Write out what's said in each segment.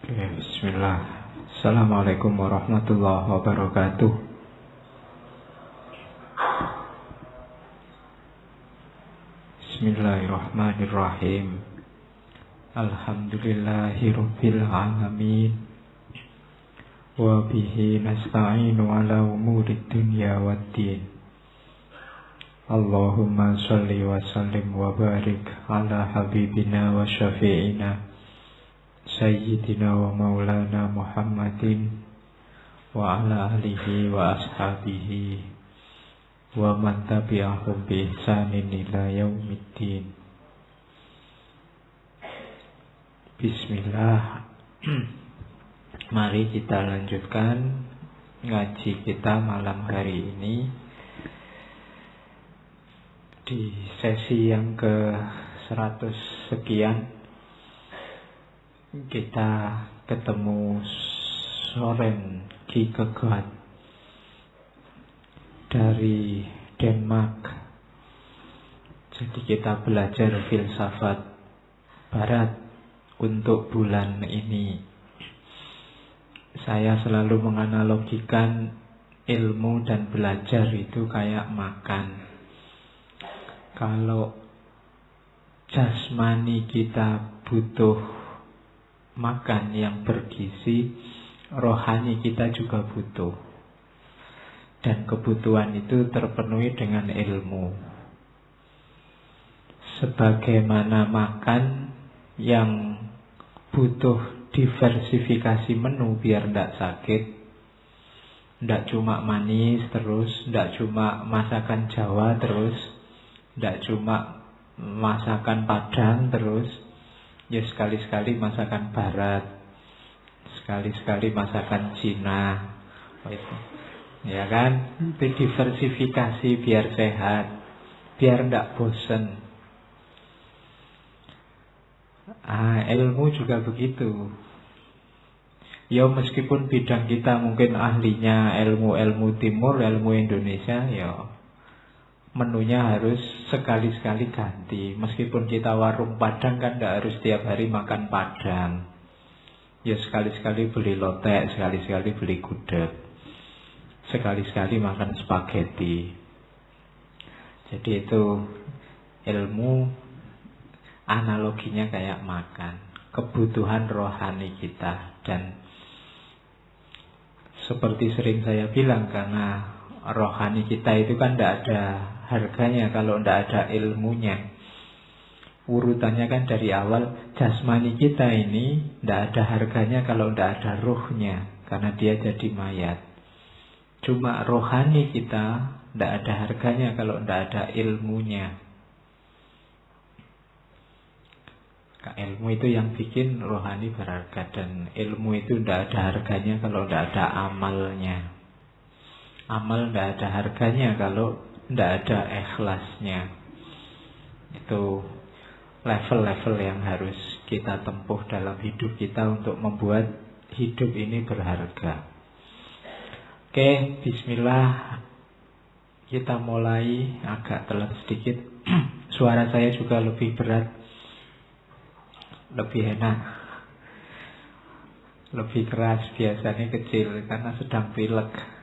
Oke, bismillah. Assalamualaikum warahmatullahi wabarakatuh. Bismillahirrahmanirrahim. Alhamdulillahi rabbil alamin. Wa bihi nasta'inu ala umurid dunya waddin. Allahumma salli wa sallim wa barik ala habibina wa syafi'ina Sayyidina wa maulana Muhammadin wa ala alihi wa ashabihi wa man tabi'ahum bi ihsanin ila yaumiddin. Bismillah. Mari kita lanjutkan ngaji kita malam hari ini di sesi yang ke-100 sekian. Kita ketemu Soren Kierkegaard dari Denmark. Jadi kita belajar filsafat barat untuk bulan ini. Saya selalu menganalogikan ilmu dan belajar itu kayak makan. Kalau jasmani kita butuh makan yang bergizi, rohani kita juga butuh. Dan kebutuhan itu terpenuhi dengan ilmu. Sebagaimana makan yang butuh diversifikasi menu biar tidak sakit, tidak cuma manis terus, tidak cuma masakan Jawa terus, tidak cuma masakan Padang terus, ya sekali-sekali masakan Barat, sekali-sekali masakan Cina, ya kan? Itu diversifikasi biar sehat, biar tidak bosen. Ilmu juga begitu. Ya meskipun bidang kita mungkin ahlinya ilmu timur, ilmu Indonesia, ya menunya harus sekali-sekali ganti. Meskipun kita warung Padang kan tidak harus tiap hari makan Padang. Ya sekali-sekali beli lotek, sekali-sekali beli gudeg, sekali-sekali makan spaghetti. Jadi itu ilmu analoginya kayak makan, kebutuhan rohani kita. Dan seperti sering saya bilang, karena rohani kita itu kan tidak ada harganya kalau tidak ada ilmunya. Urutannya kan dari awal, jasmani kita ini tidak ada harganya kalau tidak ada ruhnya, karena dia jadi mayat. Cuma rohani kita tidak ada harganya kalau tidak ada ilmunya. Ilmu itu yang bikin rohani berharga, dan ilmu itu tidak ada harganya kalau tidak ada amalnya. Amal tidak ada harganya kalau tidak ada ikhlasnya. Itu level-level yang harus kita tempuh dalam hidup kita untuk membuat hidup ini berharga. Oke, bismillah. Kita mulai. Agak telat sedikit. Suara saya juga lebih berat, lebih enak, lebih keras. Biasanya kecil karena sedang pilek.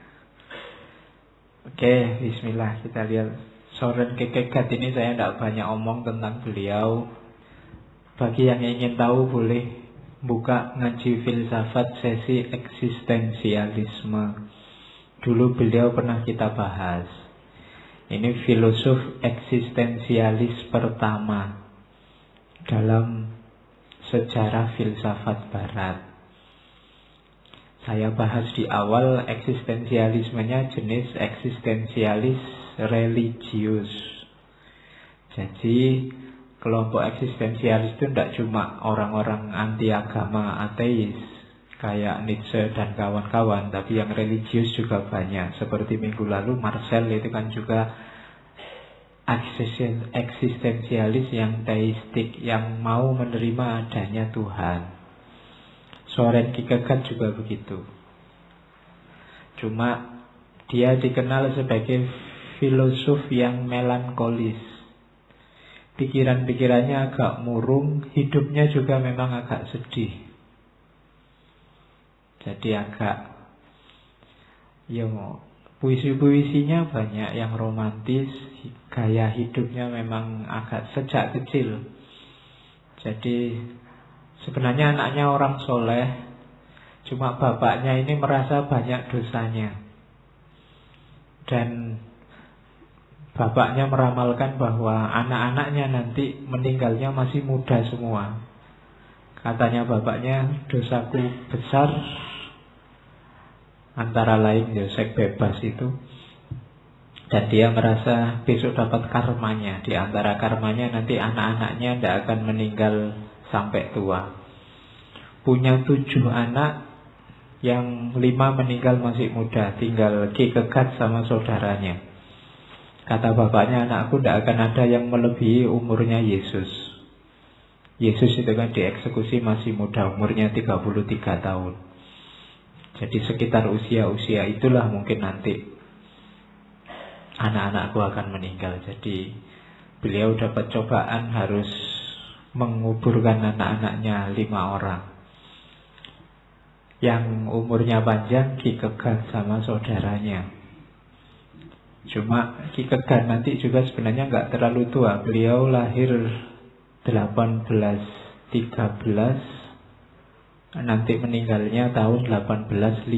Oke, bismillah, kita lihat Soren Kierkegaard ini. Saya tidak banyak omong tentang beliau. Bagi yang ingin tahu boleh buka ngaji filsafat sesi eksistensialisme. Dulu beliau pernah kita bahas. Ini filosof eksistensialis pertama dalam sejarah filsafat barat. Saya bahas di awal eksistensialismenya jenis eksistensialis religius. Jadi kelompok eksistensialis itu tidak cuma orang-orang anti agama, ateis kayak Nietzsche dan kawan-kawan, tapi yang religius juga banyak. Seperti minggu lalu Marcel itu kan juga eksistensialis yang teistik, yang mau menerima adanya Tuhan. Soren Kierkegaard juga begitu. Cuma dia dikenal sebagai filosof yang melankolis. Pikiran-pikirannya agak murung, hidupnya juga memang agak sedih. Jadi agak, ya puisi-puisinya banyak yang romantis, gaya hidupnya memang agak sejak kecil. Jadi sebenarnya anaknya orang soleh, cuma bapaknya ini merasa banyak dosanya. Dan bapaknya meramalkan bahwa anak-anaknya nanti meninggalnya masih muda semua. Katanya bapaknya, dosaku besar, antara lain ya seks bebas itu. Dan dia merasa besok dapat karmanya. Di antara karmanya nanti anak-anaknya tidak akan meninggal sampai tua. Punya 7 anak, yang 5 meninggal masih muda, tinggal Ki Kegat sama saudaranya. Kata bapaknya, anakku tidak akan ada yang melebihi umurnya Yesus. Yesus itu kan dieksekusi masih muda, umurnya 33 tahun. Jadi sekitar usia-usia itulah mungkin nanti anak-anakku akan meninggal. Jadi beliau dapat cobaan harus menguburkan anak-anaknya 5 orang. Yang umurnya panjang Ki Kegat sama saudaranya. Cuma Ki Kegat nanti juga sebenarnya nggak terlalu tua. Beliau lahir 1813, nanti meninggalnya tahun 1855.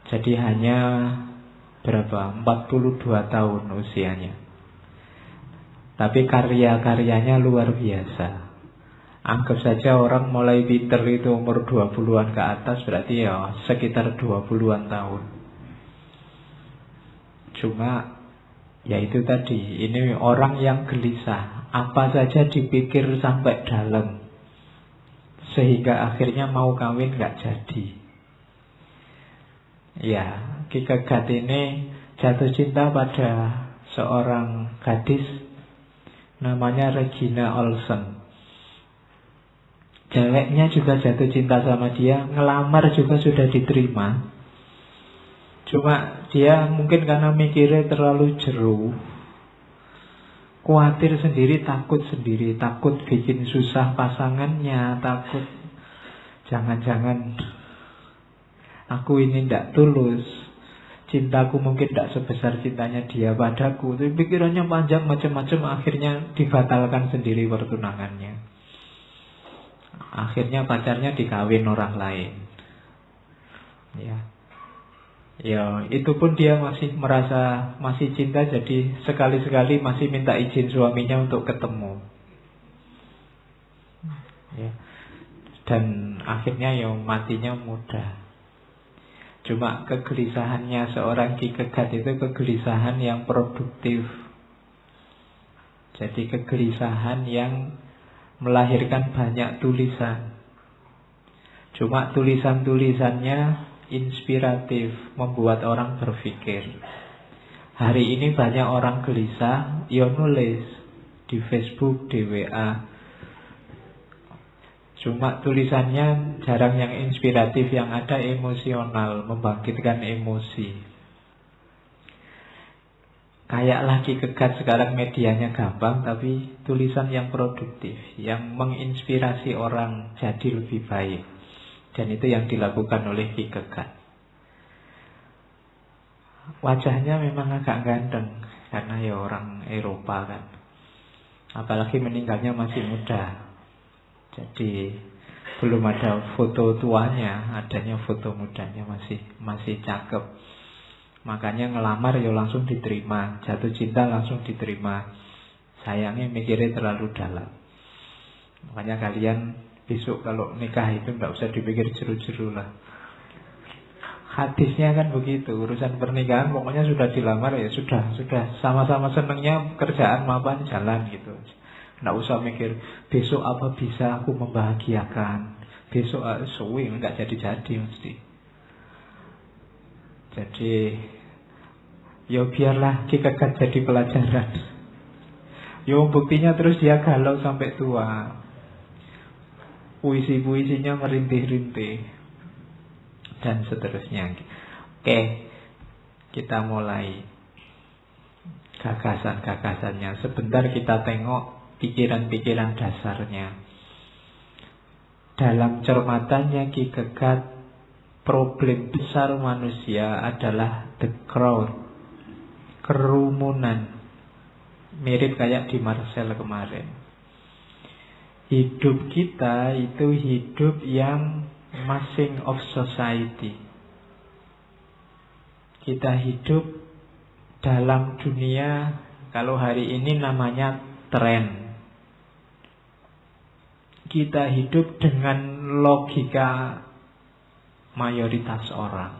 Jadi hanya berapa? 42 tahun usianya. Tapi karya-karyanya luar biasa. Anggap saja orang mulai pinter itu umur 20-an ke atas, berarti ya sekitar 20-an tahun. Cuma ya itu tadi, ini orang yang gelisah, apa saja dipikir sampai dalam, sehingga akhirnya mau kawin gak jadi. Ya, Ki Kegat ini jatuh cinta pada seorang gadis namanya Regina Olsen. Ceweknya juga jatuh cinta sama dia, ngelamar juga sudah diterima. Cuma dia mungkin karena mikirnya terlalu jero, khawatir sendiri, takut bikin susah pasangannya, takut jangan-jangan aku ini tidak tulus, cintaku mungkin tidak sebesar cintanya dia padaku. Tapi pikirannya panjang macam-macam, akhirnya dibatalkan sendiri pertunangannya. Akhirnya pacarnya dikawin orang lain. Ya, itu pun dia masih merasa masih cinta, jadi sekali-sekali masih minta izin suaminya untuk ketemu. Ya. Dan akhirnya ya matinya muda. Cuma kegelisahannya seorang Ki Kegat itu kegelisahan yang produktif. Jadi kegelisahan yang melahirkan banyak tulisan. Cuma tulisan-tulisannya inspiratif, membuat orang berpikir. Hari ini banyak orang gelisah, ya nulis di Facebook, di WA. Cuma tulisannya jarang yang inspiratif, yang ada emosional, membangkitkan emosi. Kayak lagi Kegat sekarang medianya gampang, tapi tulisan yang produktif, yang menginspirasi orang jadi lebih baik. Dan itu yang dilakukan oleh Ki Kegat. Wajahnya memang agak ganteng, karena ya orang Eropa kan. Apalagi meninggalnya masih muda. Jadi belum ada foto tuanya, adanya foto mudanya, masih cakep. Makanya ngelamar ya langsung diterima, jatuh cinta langsung diterima. Sayangnya mikirnya terlalu dalam. Makanya kalian besok kalau nikah itu tidak usah dipikir jeru-jeru lah. Hadisnya kan begitu, urusan pernikahan pokoknya sudah dilamar ya sudah sama-sama senangnya kerjaan mapan jalan gitu. Tidak usah mikir besok apa bisa aku membahagiakan, besok suwi nggak jadi mesti. Jadi ya biarlah Ki Kegat jadi pelajaran. Ya buktinya terus dia galau sampai tua. Puisi-puisinya merintih-rintih dan seterusnya. Oke, kita mulai gagasan-gagasannya. Sebentar kita tengok pikiran-pikiran dasarnya. dalam cermatannya Ki Gegat, problem besar manusia adalah the crowd, kerumunan. Mirip kayak di Marcel kemarin. Hidup kita itu hidup yang massing of society. Kita hidup dalam dunia, kalau hari ini namanya tren. Kita hidup dengan logika mayoritas orang.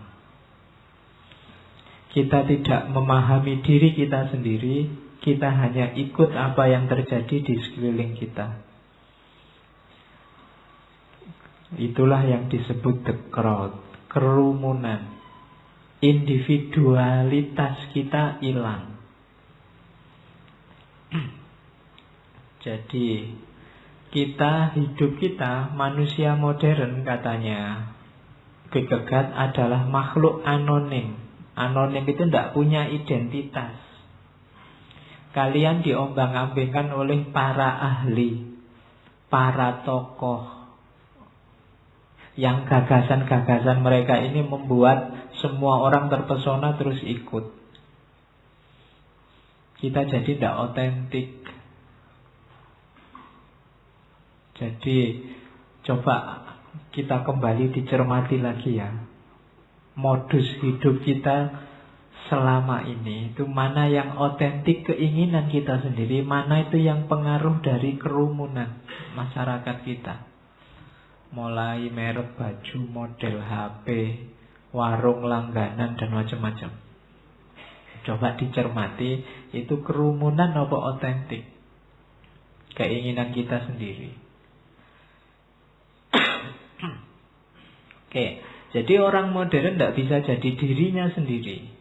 Kita tidak memahami diri kita sendiri, kita hanya ikut apa yang terjadi di sekeliling kita. Itulah yang disebut the crowd, kerumunan. Individualitas kita hilang. Jadi hidup kita, manusia modern katanya Ki Gegat, adalah makhluk anonim. Anonim itu tidak punya identitas. Kalian diombang-ambingkan oleh para ahli, para tokoh, yang gagasan-gagasan mereka ini membuat semua orang terpesona terus ikut. Kita jadi tidak otentik. Jadi coba kita kembali dicermati lagi ya. Modus hidup kita selama ini itu mana yang otentik keinginan kita sendiri, mana itu yang pengaruh dari kerumunan masyarakat kita. Mulai merek baju, model HP, warung langganan dan macam-macam. Coba dicermati, itu kerumunan apa otentik? Keinginan kita sendiri. Oke, jadi orang modern tidak bisa jadi dirinya sendiri.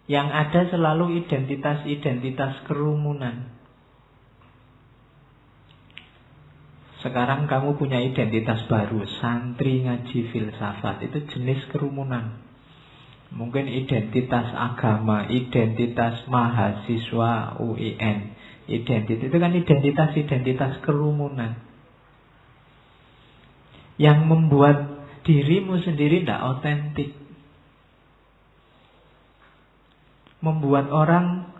Yang ada selalu identitas-identitas kerumunan. Sekarang kamu punya identitas baru, santri ngaji filsafat, itu jenis kerumunan. Mungkin identitas agama, identitas mahasiswa UIN, identitas itu kan identitas-identitas kerumunan. Yang membuat dirimu sendiri tidak otentik. Membuat orang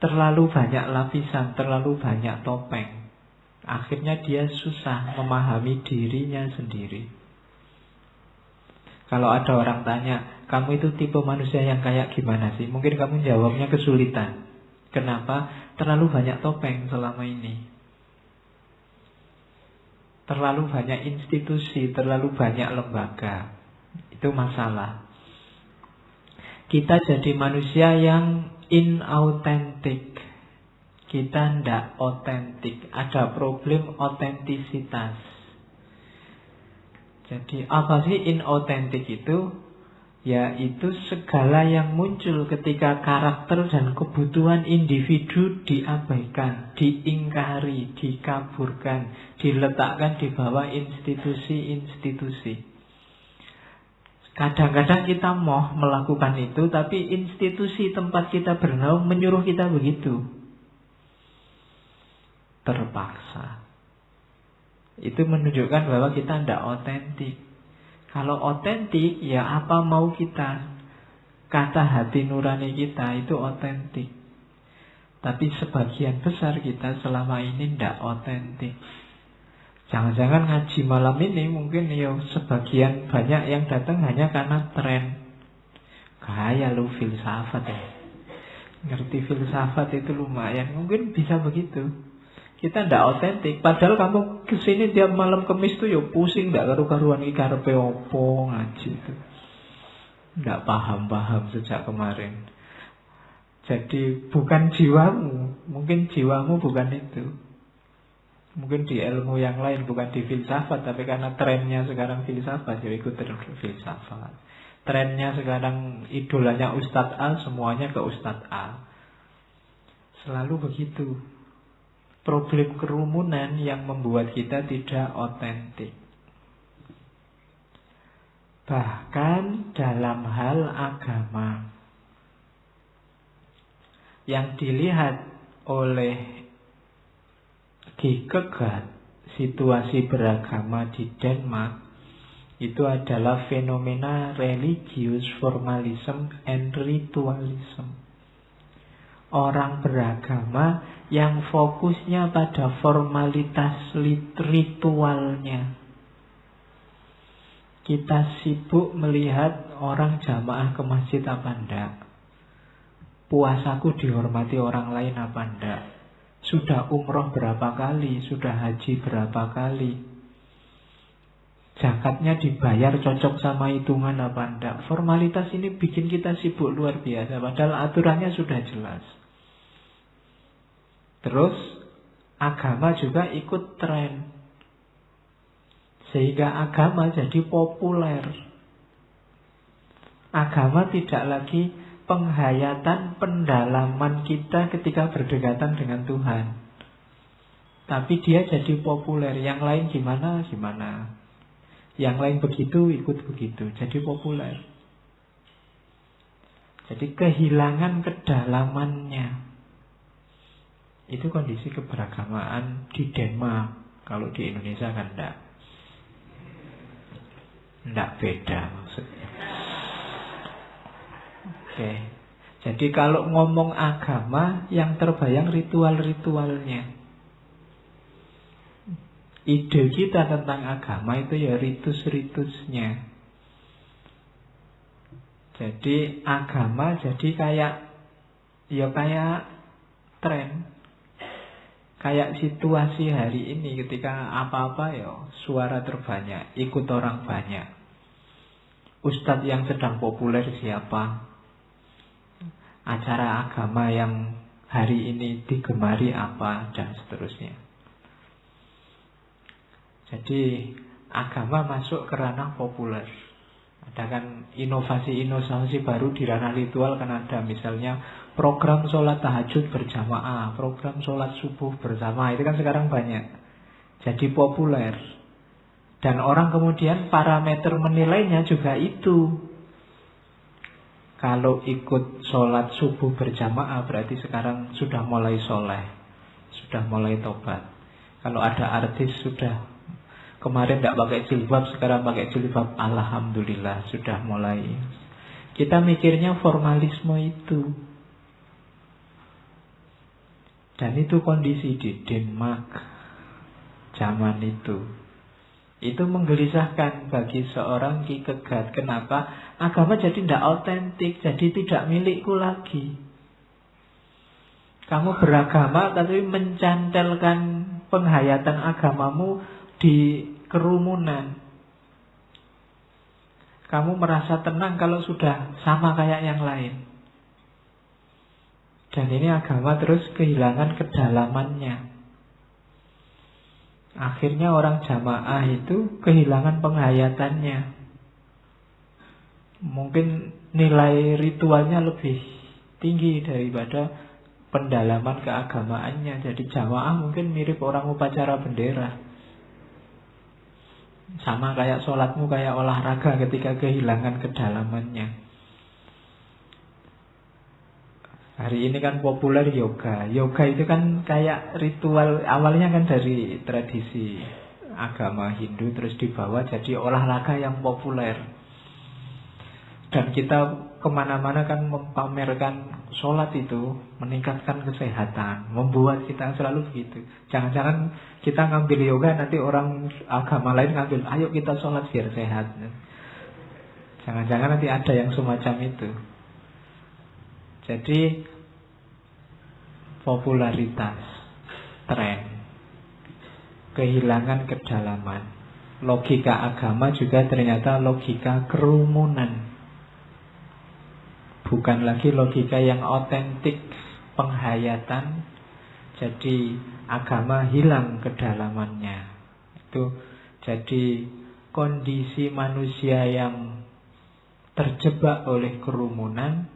terlalu banyak lapisan, terlalu banyak topeng. Akhirnya dia susah memahami dirinya sendiri. Kalau ada orang tanya, kamu itu tipe manusia yang kayak gimana sih? Mungkin kamu jawabnya kesulitan. Kenapa? Terlalu banyak topeng selama ini. Terlalu banyak institusi, terlalu banyak lembaga. Itu masalah. Kita jadi manusia yang inauthentic. Kita tidak otentik. Ada problem otentisitas. Jadi apa sih inauthentic itu? Yaitu segala yang muncul ketika karakter dan kebutuhan individu diabaikan, diingkari, dikaburkan, diletakkan di bawah institusi-institusi. Kadang-kadang kita mau melakukan itu, tapi institusi tempat kita bernaung menyuruh kita begitu. Terpaksa. Itu menunjukkan bahwa kita tidak otentik. Kalau otentik, ya apa mau kita. Kata hati nurani kita itu otentik. Tapi sebagian besar kita selama ini tidak otentik. Jangan-jangan ngaji malam ini mungkin ya sebagian banyak yang datang hanya karena tren. Gaya lu filsafat ya. Ngerti filsafat itu lumayan. Mungkin bisa begitu. Kita ndak otentik. Padahal kamu kesini tiap malam Kamis tuh ya pusing ndak karu-karuan iki karepe opo ngaji itu. Ndak paham-paham sejak kemarin. Jadi bukan jiwamu, mungkin jiwamu bukan itu. Mungkin di ilmu yang lain, bukan di filsafat, tapi karena trennya sekarang filsafat, ya ikut filsafat. Trennya sekarang idolanya Ustadz A, semuanya ke Ustadz A. Selalu begitu. Problem kerumunan yang membuat kita tidak otentik. Bahkan dalam hal agama, yang dilihat oleh Ki Gegat situasi beragama di Denmark itu adalah fenomena religious formalism and ritualism. Orang beragama yang fokusnya pada formalitas ritualnya. Kita sibuk melihat orang jamaah ke masjid apa enggak, puasaku dihormati orang lain apa enggak, sudah umroh berapa kali, sudah haji berapa kali, zakatnya dibayar cocok sama hitungan apa enggak. Formalitas ini bikin kita sibuk luar biasa, padahal aturannya sudah jelas. Terus agama juga ikut tren, sehingga agama jadi populer. Agama tidak lagi penghayatan, pendalaman kita ketika berdekatan dengan Tuhan, tapi dia jadi populer. Yang lain gimana, gimana. Yang lain begitu, ikut begitu. Jadi populer. Jadi kehilangan kedalamannya. Itu kondisi keberagamaan di Denmark. Kalau di Indonesia kan enggak beda maksudnya. Oke. Jadi kalau ngomong agama, yang terbayang ritual-ritualnya. Ide kita tentang agama itu ya ritus-ritusnya. Jadi agama jadi kayak tren. Kayak situasi hari ini ketika apa-apa ya suara terbanyak, ikut orang banyak. Ustadz yang sedang populer siapa? Acara agama yang hari ini digemari apa, dan seterusnya. Jadi agama masuk ke ranah populer. Ada kan inovasi-inovasi baru di ranah ritual kan ada. Misalnya program sholat tahajud berjamaah, program sholat subuh bersama. Itu kan sekarang banyak. Jadi populer. Dan orang kemudian parameter menilainya juga itu. Kalau ikut sholat subuh berjamaah berarti sekarang sudah mulai soleh, sudah mulai tobat. Kalau ada artis sudah kemarin tidak pakai jilbab, sekarang pakai jilbab, alhamdulillah sudah mulai. Kita mikirnya formalisme itu. Dan itu kondisi di Denmark zaman itu. Itu menggelisahkan bagi seorang Kierkegaard. Kenapa? Agama jadi tidak autentik, jadi tidak milikku lagi. Kamu beragama tapi mencantelkan penghayatan agamamu di kerumunan. Kamu merasa tenang kalau sudah sama kayak yang lain. Dan ini agama terus kehilangan kedalamannya. Akhirnya orang jamaah itu kehilangan penghayatannya. Mungkin nilai ritualnya lebih tinggi daripada pendalaman keagamaannya. Jadi jamaah mungkin mirip orang upacara bendera. Sama kayak sholatmu, kayak olahraga ketika kehilangan kedalamannya. Hari ini kan populer yoga. Yoga itu kan kayak ritual, awalnya kan dari tradisi agama Hindu, terus dibawa jadi olahraga yang populer. Dan kita kemana-mana kan mempamerkan sholat itu meningkatkan kesehatan, membuat kita selalu begitu. Jangan-jangan kita ngambil yoga, nanti orang agama lain ngambil, ayo kita sholat biar sehat. Jangan-jangan nanti ada yang semacam itu. Jadi popularitas, tren, kehilangan kedalaman. Logika agama juga ternyata logika kerumunan. Bukan lagi logika yang otentik, penghayatan. Jadi agama hilang kedalamannya. Itu jadi kondisi manusia yang terjebak oleh kerumunan,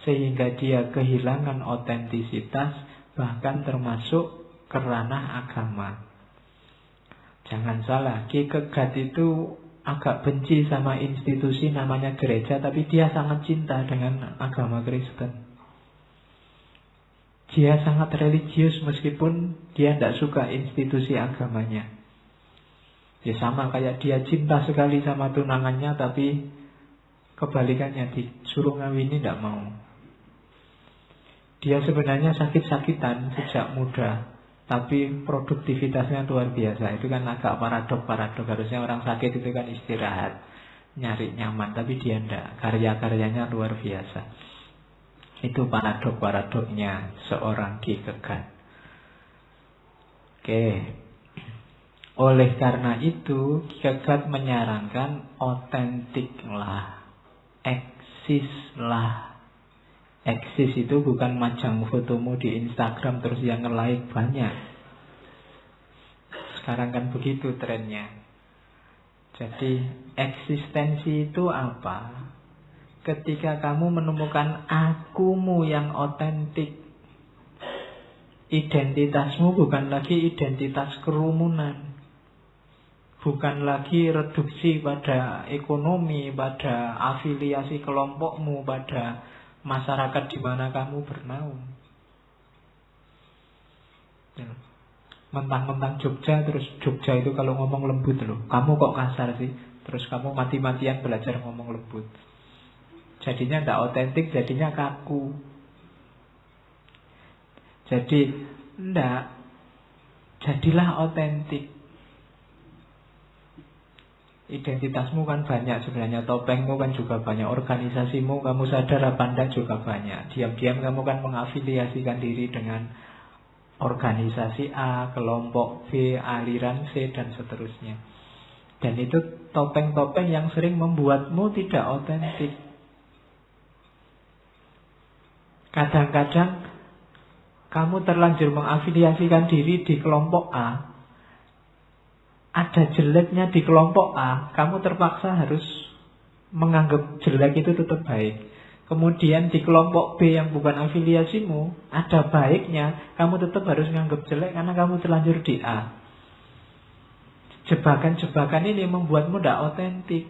sehingga dia kehilangan otentisitas, bahkan termasuk ke ranah agama. Jangan salah, Kierkegaard itu agak benci sama institusi namanya gereja, tapi dia sangat cinta dengan agama Kristen. Dia sangat religius meskipun dia tidak suka institusi agamanya. Ya sama kayak dia cinta sekali sama tunangannya, tapi kebalikannya disuruh ngawini tidak mau. Dia sebenarnya sakit-sakitan sejak muda, tapi produktivitasnya luar biasa. Itu kan agak paradok. Harusnya orang sakit itu kan istirahat, nyari nyaman, tapi dia tidak. Karya-karyanya luar biasa. Itu paradoknya seorang Kierkegaard. Oke. Oleh karena itu, Kierkegaard menyarankan otentiklah, eksislah. Eksis itu bukan majang fotomu di Instagram terus yang nge-like banyak. Sekarang kan begitu trennya. Jadi eksistensi itu apa? Ketika kamu menemukan akumu yang otentik. Identitasmu bukan lagi identitas kerumunan. Bukan lagi reduksi pada ekonomi, pada afiliasi kelompokmu, pada masyarakat di mana kamu bernaung. Mentang-mentang Jogja, terus Jogja itu kalau ngomong lembut loh. Kamu kok kasar sih? Terus kamu mati-matian belajar ngomong lembut. Jadinya tidak otentik, jadinya kaku. Jadi tidak, jadilah otentik. Identitasmu kan banyak sebenarnya, topengmu kan juga banyak, organisasimu kamu sadar apa enggak juga banyak. Diam-diam kamu kan mengafiliasikan diri dengan organisasi A, kelompok B, aliran C, dan seterusnya. Dan itu topeng-topeng yang sering membuatmu tidak otentik. Kadang-kadang kamu terlanjur mengafiliasikan diri di kelompok A, ada jeleknya di kelompok A, kamu terpaksa harus menganggap jelek itu tetap baik. Kemudian di kelompok B yang bukan afiliasimu, ada baiknya, kamu tetap harus menganggap jelek karena kamu terlanjur di A. Jebakan-jebakan ini membuatmu tidak otentik.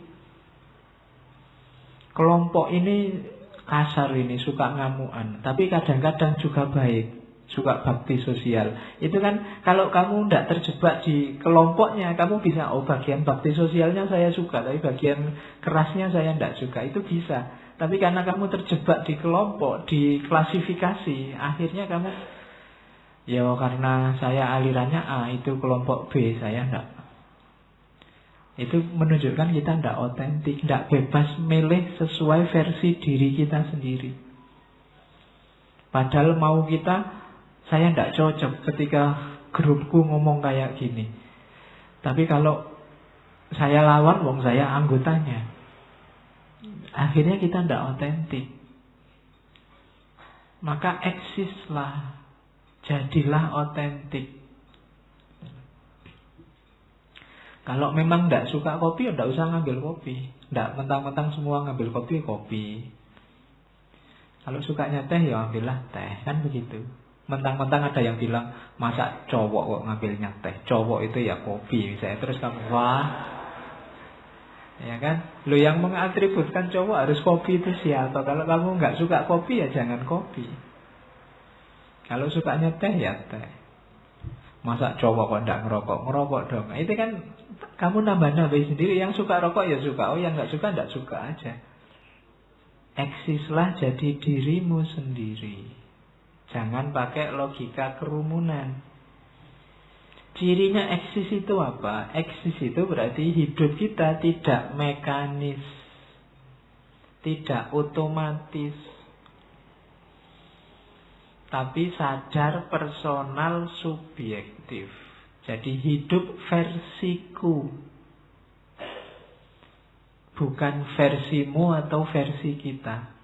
Kelompok ini kasar, ini suka ngamuan, tapi kadang-kadang juga baik, suka bakti sosial. Itu kan kalau kamu tidak terjebak di kelompoknya, kamu bisa, oh bagian bakti sosialnya saya suka, tapi bagian kerasnya saya tidak suka. Itu bisa. Tapi karena kamu terjebak di kelompok, di klasifikasi, akhirnya kamu, ya karena saya alirannya A, itu kelompok B, saya tidak. Itu menunjukkan kita tidak otentik, tidak bebas milih sesuai versi diri kita sendiri. Padahal mau kita, saya tidak cocok ketika grupku ngomong kayak gini. Tapi kalau saya lawan, wong saya anggotanya, akhirnya kita tidak otentik. Maka eksislah, jadilah otentik. Kalau memang tidak suka kopi, tidak usah ngambil kopi. Tidak mentang-mentang semua ngambil kopi. Kalau sukanya teh, ya ambillah teh. Kan begitu. Mentang-mentang ada yang bilang, masa cowok kok ngambilnya teh, cowok itu ya kopi misalnya. Terus kamu, wah, ya kan? Lo yang mengatributkan cowok harus kopi itu siapa? Kalau kamu nggak suka kopi, ya jangan kopi. Kalau sukanya teh, ya teh. Masa cowok kok nggak ngerokok? Ngerokok dong. Itu kan kamu nambah-nambah sendiri. Yang suka rokok ya suka, oh yang nggak suka nggak suka aja. Eksislah, jadi dirimu sendiri. Jangan pakai logika kerumunan. Cirinya eksis itu apa? Eksis itu berarti hidup kita tidak mekanis, tidak otomatis, tapi sadar, personal, subjektif. Jadi hidup versiku, bukan versimu atau versi kita.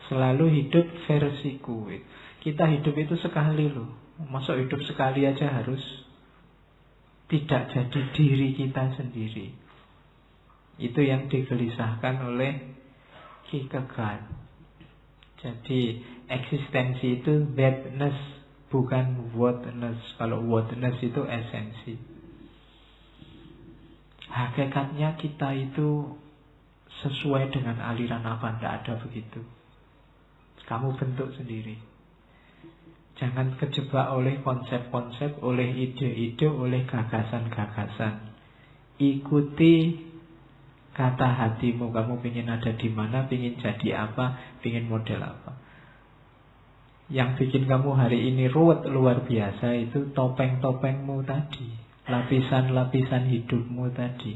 Selalu hidup versiku. Kita hidup itu sekali loh. Masa hidup sekali aja harus tidak jadi diri kita sendiri. Itu yang digelisahkan oleh Kierkegaard. Jadi eksistensi itu thatness, bukan whatness. Kalau whatness itu esensi. Hakikatnya kita itu sesuai dengan aliran apa, tidak ada begitu. Kamu bentuk sendiri. Jangan kejebak oleh konsep-konsep, oleh ide-ide, oleh gagasan-gagasan. Ikuti kata hatimu. Kamu ingin ada di mana, ingin jadi apa, ingin model apa. Yang bikin kamu hari ini ruwet luar biasa itu topeng-topengmu tadi, lapisan-lapisan hidupmu tadi.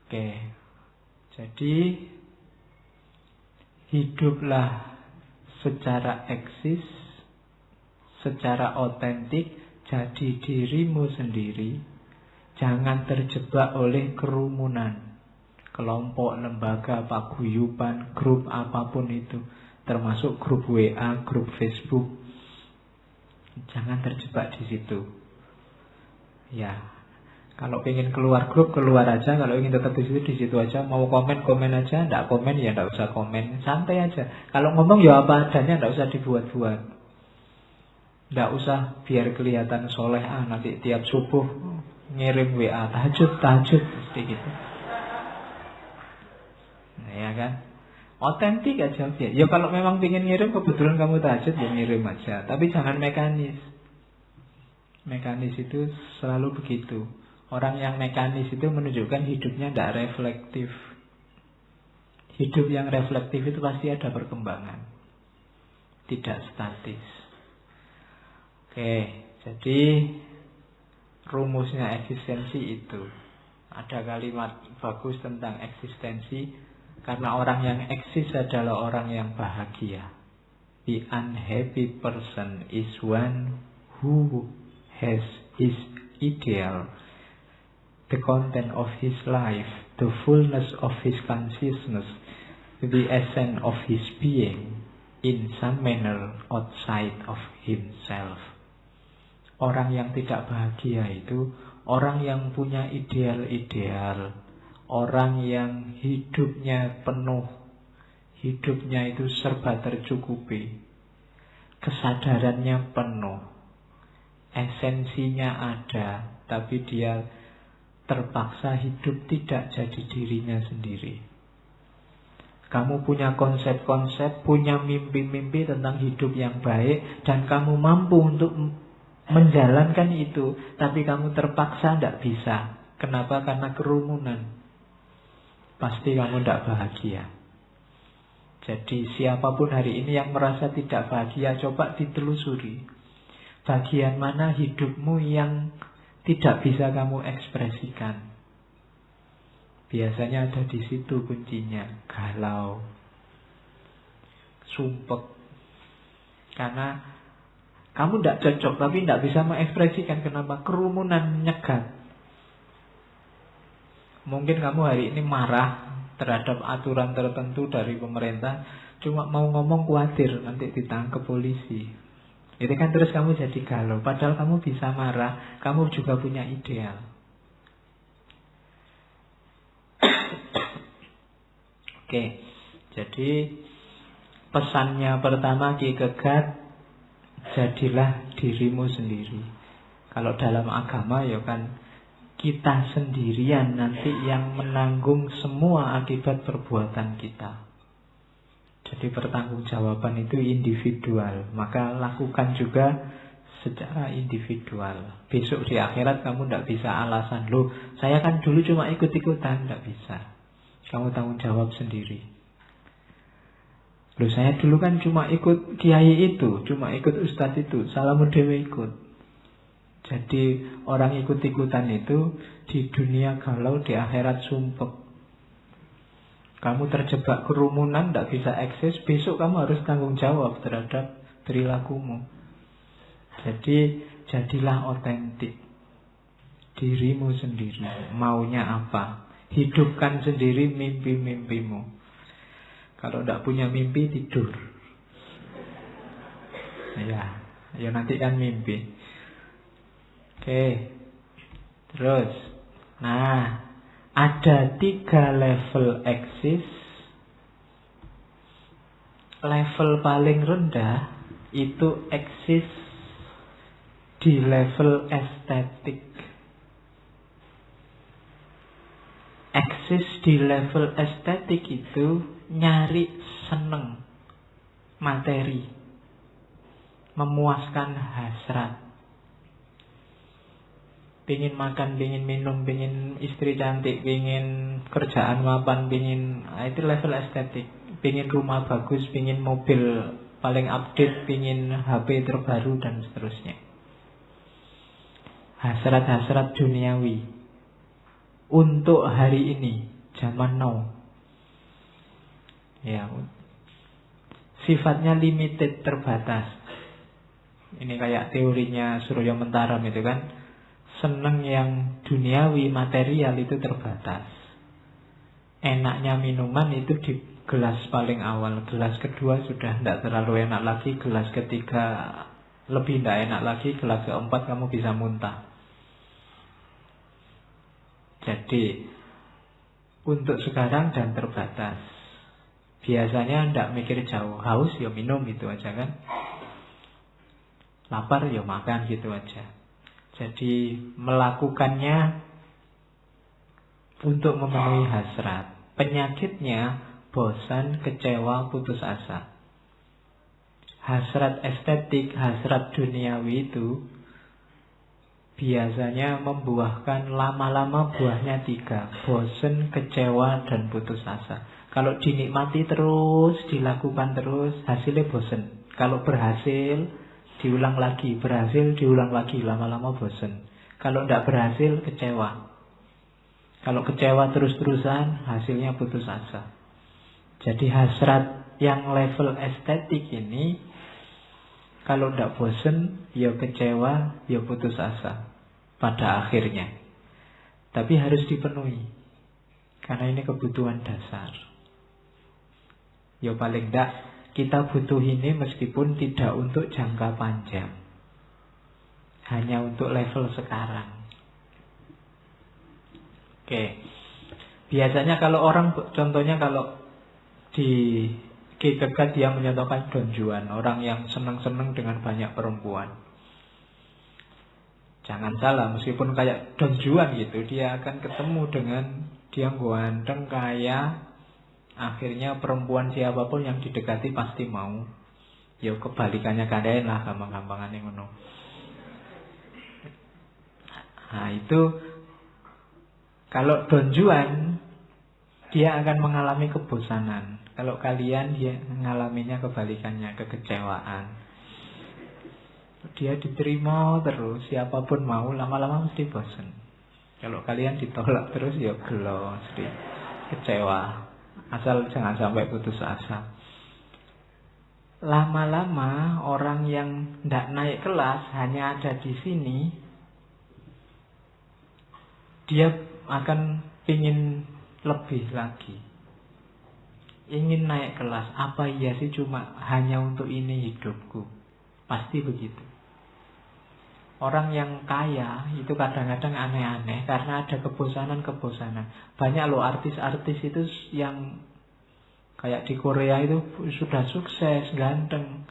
Oke, jadi hiduplah secara eksis, secara otentik, jadi dirimu sendiri. Jangan terjebak oleh kerumunan, kelompok, lembaga, paguyuban, grup apapun itu, termasuk grup WA, grup Facebook. Jangan terjebak di situ. Ya, kalau ingin keluar grup, keluar aja. Kalau ingin tetap di situ aja. Mau komen, komen aja. Nggak komen, ya nggak usah komen. Santai aja. Kalau ngomong ya apa adanya, nggak usah dibuat-buat. Nggak usah biar kelihatan soleh. Nanti tiap subuh ngirim WA, tahajud, mesti gitu. Nah, ya kan? Otentik aja. Ya kalau memang ingin ngirim, kebetulan kamu tahajud, ya ngirim aja. Tapi jangan mekanis. Mekanis itu selalu begitu. Orang yang mekanis itu menunjukkan hidupnya tidak reflektif. Hidup yang reflektif itu pasti ada perkembangan, tidak statis. Oke, jadi rumusnya eksistensi itu. Ada kalimat bagus tentang eksistensi. Karena orang yang eksis adalah orang yang bahagia. The unhappy person is one who has his ideal, the content of his life, the fullness of his consciousness, the essence of his being, in some manner outside of himself. Orang yang tidak bahagia itu orang yang punya ideal-ideal, orang yang hidupnya penuh, hidupnya itu serba tercukupi, kesadarannya penuh, esensinya ada, tapi dia terpaksa hidup tidak jadi dirinya sendiri. Kamu punya konsep-konsep, punya mimpi-mimpi tentang hidup yang baik, dan kamu mampu untuk menjalankan itu, tapi kamu terpaksa tidak bisa. Kenapa? Karena kerumunan. Pasti kamu tidak bahagia. Jadi siapapun hari ini yang merasa tidak bahagia, coba ditelusuri. Bagian mana hidupmu yang tidak bisa kamu ekspresikan? Biasanya ada di situ kuncinya. Galau, sumpek. Karena kamu tidak cocok, tapi tidak bisa mengekspresikan. Kenapa? Kerumunan nyegat. Mungkin kamu hari ini marah terhadap aturan tertentu dari pemerintah, cuma mau ngomong khawatir nanti ditangkap polisi. Itu kan terus kamu jadi galau. Padahal kamu bisa marah, kamu juga punya ideal. Oke, jadi pesannya pertama Ki Kegat, jadilah dirimu sendiri. Kalau dalam agama ya kan, kita sendirian nanti yang menanggung semua akibat perbuatan kita. Jadi pertanggungjawaban itu individual. Maka lakukan juga secara individual. Besok di akhirat kamu tidak bisa alasan, loh saya kan dulu cuma ikut-ikutan. Tidak bisa. Kamu tanggung jawab sendiri. Loh saya dulu kan cuma ikut kiai itu, cuma ikut ustadz itu, salamu dewe ikut. Jadi orang ikut-ikutan itu di dunia galau, di akhirat sumpek. Kamu terjebak kerumunan, tidak bisa eksis. Besok kamu harus tanggung jawab terhadap perilakumu. Jadi jadilah otentik, dirimu sendiri. Maunya apa? Hidupkan sendiri mimpi-mimpimu. Kalau tidak punya mimpi, tidur. Ya nanti kan mimpi. Oke, terus, nah, ada 3 level eksis. Level paling rendah itu eksis di level estetik. Eksis di level estetik itu nyari seneng, materi, memuaskan hasrat. Pingin makan, pingin minum, pingin istri cantik, pingin kerjaan mapan, pingin, itu level estetik. Pingin rumah bagus, pingin mobil paling update, pingin HP terbaru, dan seterusnya. Hasrat-hasrat duniawi untuk hari ini, zaman now. Ya, sifatnya limited, terbatas. Ini kayak teorinya Surya Mentaram itu kan. Seneng yang duniawi, material itu terbatas. Enaknya minuman itu di gelas paling awal. Gelas kedua sudah tidak terlalu enak lagi. Gelas ketiga lebih tidak enak lagi. Gelas keempat kamu bisa muntah. Jadi untuk sekarang dan terbatas. Biasanya tidak mikir jauh. Haus ya minum gitu aja kan. Lapar ya makan gitu aja. Jadi melakukannya untuk memenuhi hasrat. Penyakitnya bosan, kecewa, putus asa. Hasrat estetik, hasrat duniawi itu biasanya membuahkan lama-lama buahnya 3. Bosan, kecewa, dan putus asa. Kalau dinikmati terus, dilakukan terus, hasilnya bosan. Kalau berhasil, diulang lagi, berhasil, diulang lagi, lama-lama bosan. Kalau tidak berhasil, kecewa. Kalau kecewa terus-terusan, hasilnya putus asa. Jadi hasrat yang level estetik ini, kalau tidak bosan, ya kecewa, ya putus asa pada akhirnya. Tapi harus dipenuhi, karena ini kebutuhan dasar. Ya paling tidak kita butuh ini meskipun tidak untuk jangka panjang. Hanya untuk level sekarang. Oke. Biasanya kalau orang, contohnya kalau di Kierkegaard dia menyatakan Don Juan, orang yang senang-senang dengan banyak perempuan. Jangan salah, meskipun kayak Don Juan gitu, dia akan ketemu dengan dia ganteng, kaya. Akhirnya perempuan siapapun yang didekati pasti mau. Ya kebalikannya kadain lah, gampang-gampangan yang ngono. Nah itu kalau Don Juan, dia akan mengalami kebosanan. Kalau kalian, dia mengalaminya kebalikannya, kekecewaan. Dia diterima terus, siapapun mau, lama-lama mesti bosan. Kalau kalian ditolak terus, ya gelo, mesti kecewa. Asal jangan sampai putus asa. Lama-lama orang yang tidak naik kelas, hanya ada di sini, dia akan ingin lebih lagi, ingin naik kelas. Apa iya sih cuma hanya untuk ini hidupku? Pasti begitu. Orang yang kaya itu kadang-kadang aneh-aneh karena ada kebosanan-kebosanan. Banyak loh artis-artis itu yang kayak di Korea itu sudah sukses, ganteng,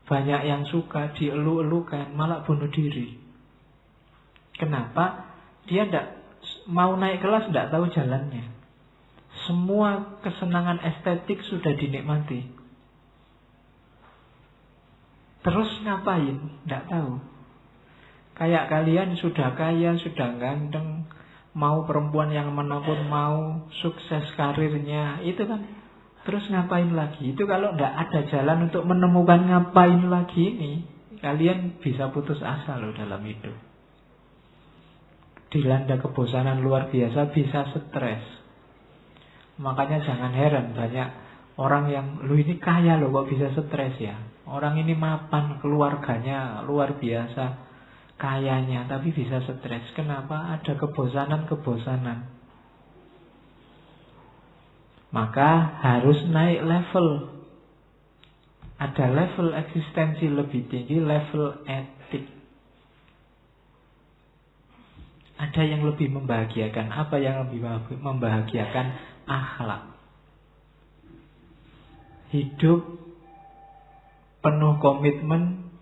banyak yang suka, dielu-elukan, malah bunuh diri. Kenapa? Dia tidak mau naik kelas, tidak tahu jalannya. Semua kesenangan estetik sudah dinikmati. Terus ngapain? Tidak tahu. Kayak kalian sudah kaya, sudah ganteng, mau perempuan yang manapun mau, sukses karirnya, itu kan. Terus ngapain lagi? Itu kalau tidak ada jalan untuk menemukan ngapain lagi ini, kalian bisa putus asa loh dalam hidup. Dilanda kebosanan luar biasa, bisa stres. Makanya jangan heran banyak orang yang, lu ini kaya loh kok bisa stres ya. Orang ini mapan, keluarganya luar biasa kayanya, tapi bisa stres. Kenapa? Ada kebosanan-kebosanan. Maka harus naik level. Ada level eksistensi lebih tinggi, level etik. Ada yang lebih membahagiakan. Apa yang lebih membahagiakan? Akhlak. Hidup penuh komitmen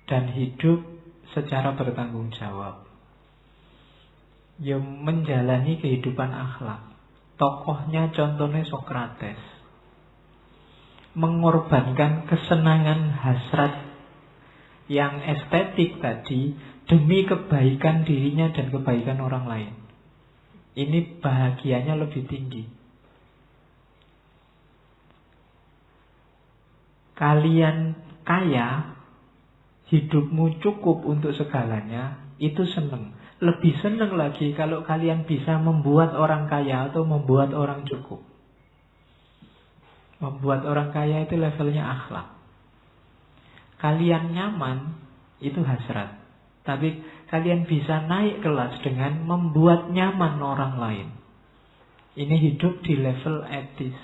dan hidup secara bertanggung jawab. Yang menjalani kehidupan akhlak. Tokohnya contohnya Sokrates. mengorbankan kesenangan hasrat yang estetik tadi demi kebaikan dirinya dan kebaikan orang lain. Ini bahagianya lebih tinggi. Kalian kaya, hidupmu cukup untuk segalanya, itu seneng. Lebih seneng lagi kalau kalian bisa membuat orang kaya atau membuat orang cukup. Membuat orang kaya itu levelnya akhlak. Kalian nyaman, itu hasrat. Tapi kalian bisa naik kelas dengan membuat nyaman orang lain. Ini hidup di level etis.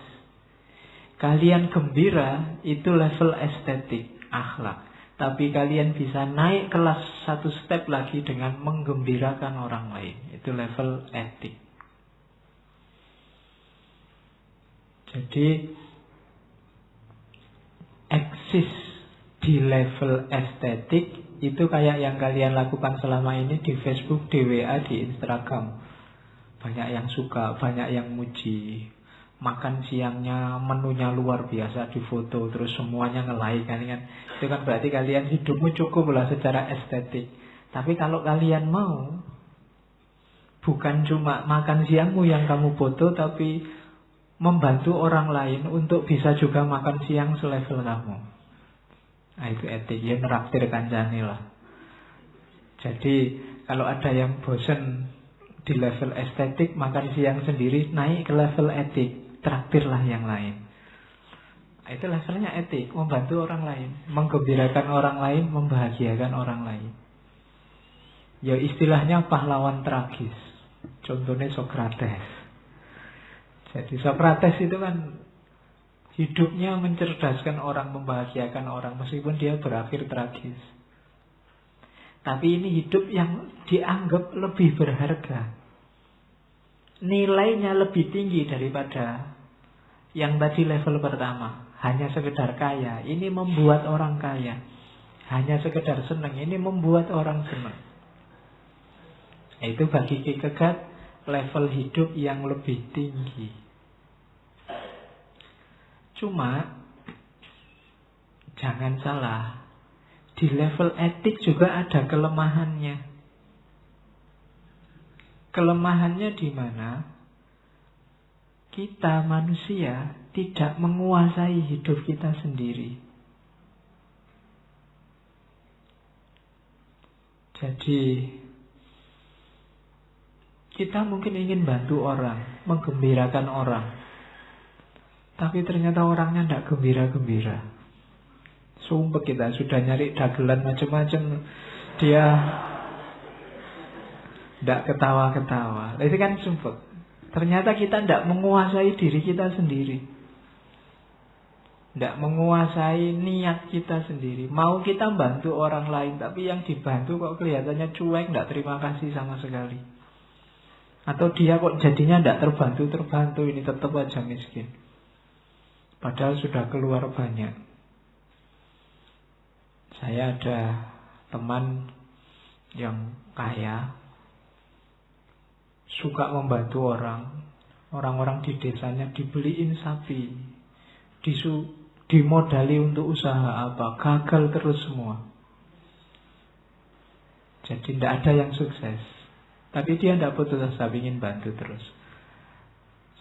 Kalian gembira, itu level estetik, akhlak. Tapi kalian bisa naik kelas satu step lagi dengan menggembirakan orang lain. Itu level etik. Jadi eksis di level estetik itu kayak yang kalian lakukan selama ini di Facebook, di WA, di Instagram. Banyak yang suka, banyak yang muji. Makan siangnya menunya luar biasa di foto, terus semuanya nge-like kan. Itu kan berarti kalian hidupmu cukup lah secara estetik. Tapi kalau kalian mau, bukan cuma makan siangmu yang kamu foto, tapi membantu orang lain untuk bisa juga makan siang selevel kamu. Nah itu etik, ya neraktir kancane lah. Jadi kalau ada yang bosen di level estetik, makan siang sendiri, naik ke level etik, traktirlah yang lain. Nah, itu levelnya etik, membantu orang lain, menggembirakan orang lain, membahagiakan orang lain. Ya istilahnya pahlawan tragis. Contohnya Sokrates. Jadi Sokrates itu kan hidupnya mencerdaskan orang, membahagiakan orang, meskipun dia berakhir tragis. Tapi ini hidup yang dianggap lebih berharga. Nilainya lebih tinggi daripada yang tadi level pertama. Hanya sekedar kaya, ini membuat orang kaya. Hanya sekedar senang, ini membuat orang senang. Itu bagi Kierkegaard level hidup yang lebih tinggi. Cuma jangan salah, di level etik juga ada kelemahannya. Kelemahannya di mana? Kita manusia tidak menguasai hidup kita sendiri. Jadi kita mungkin ingin bantu orang, menggembirakan orang, tapi ternyata orangnya tidak gembira-gembira. Sumpah kita sudah nyari dagelan macam-macam, dia tidak ketawa-ketawa. Itu kan sumpah. Ternyata kita tidak menguasai diri kita sendiri, tidak menguasai niat kita sendiri. Mau kita bantu orang lain, tapi yang dibantu kok kelihatannya cuek, tidak terima kasih sama sekali. Atau dia kok jadinya tidak terbantu, ini tetap aja miskin. Padahal sudah keluar banyak. Saya ada teman yang kaya, suka membantu orang. Orang-orang di desanya dibeliin sapi, dimodali untuk usaha apa, gagal terus semua. Jadi tidak ada yang sukses. Tapi dia tidak putus asa, ingin bantu terus.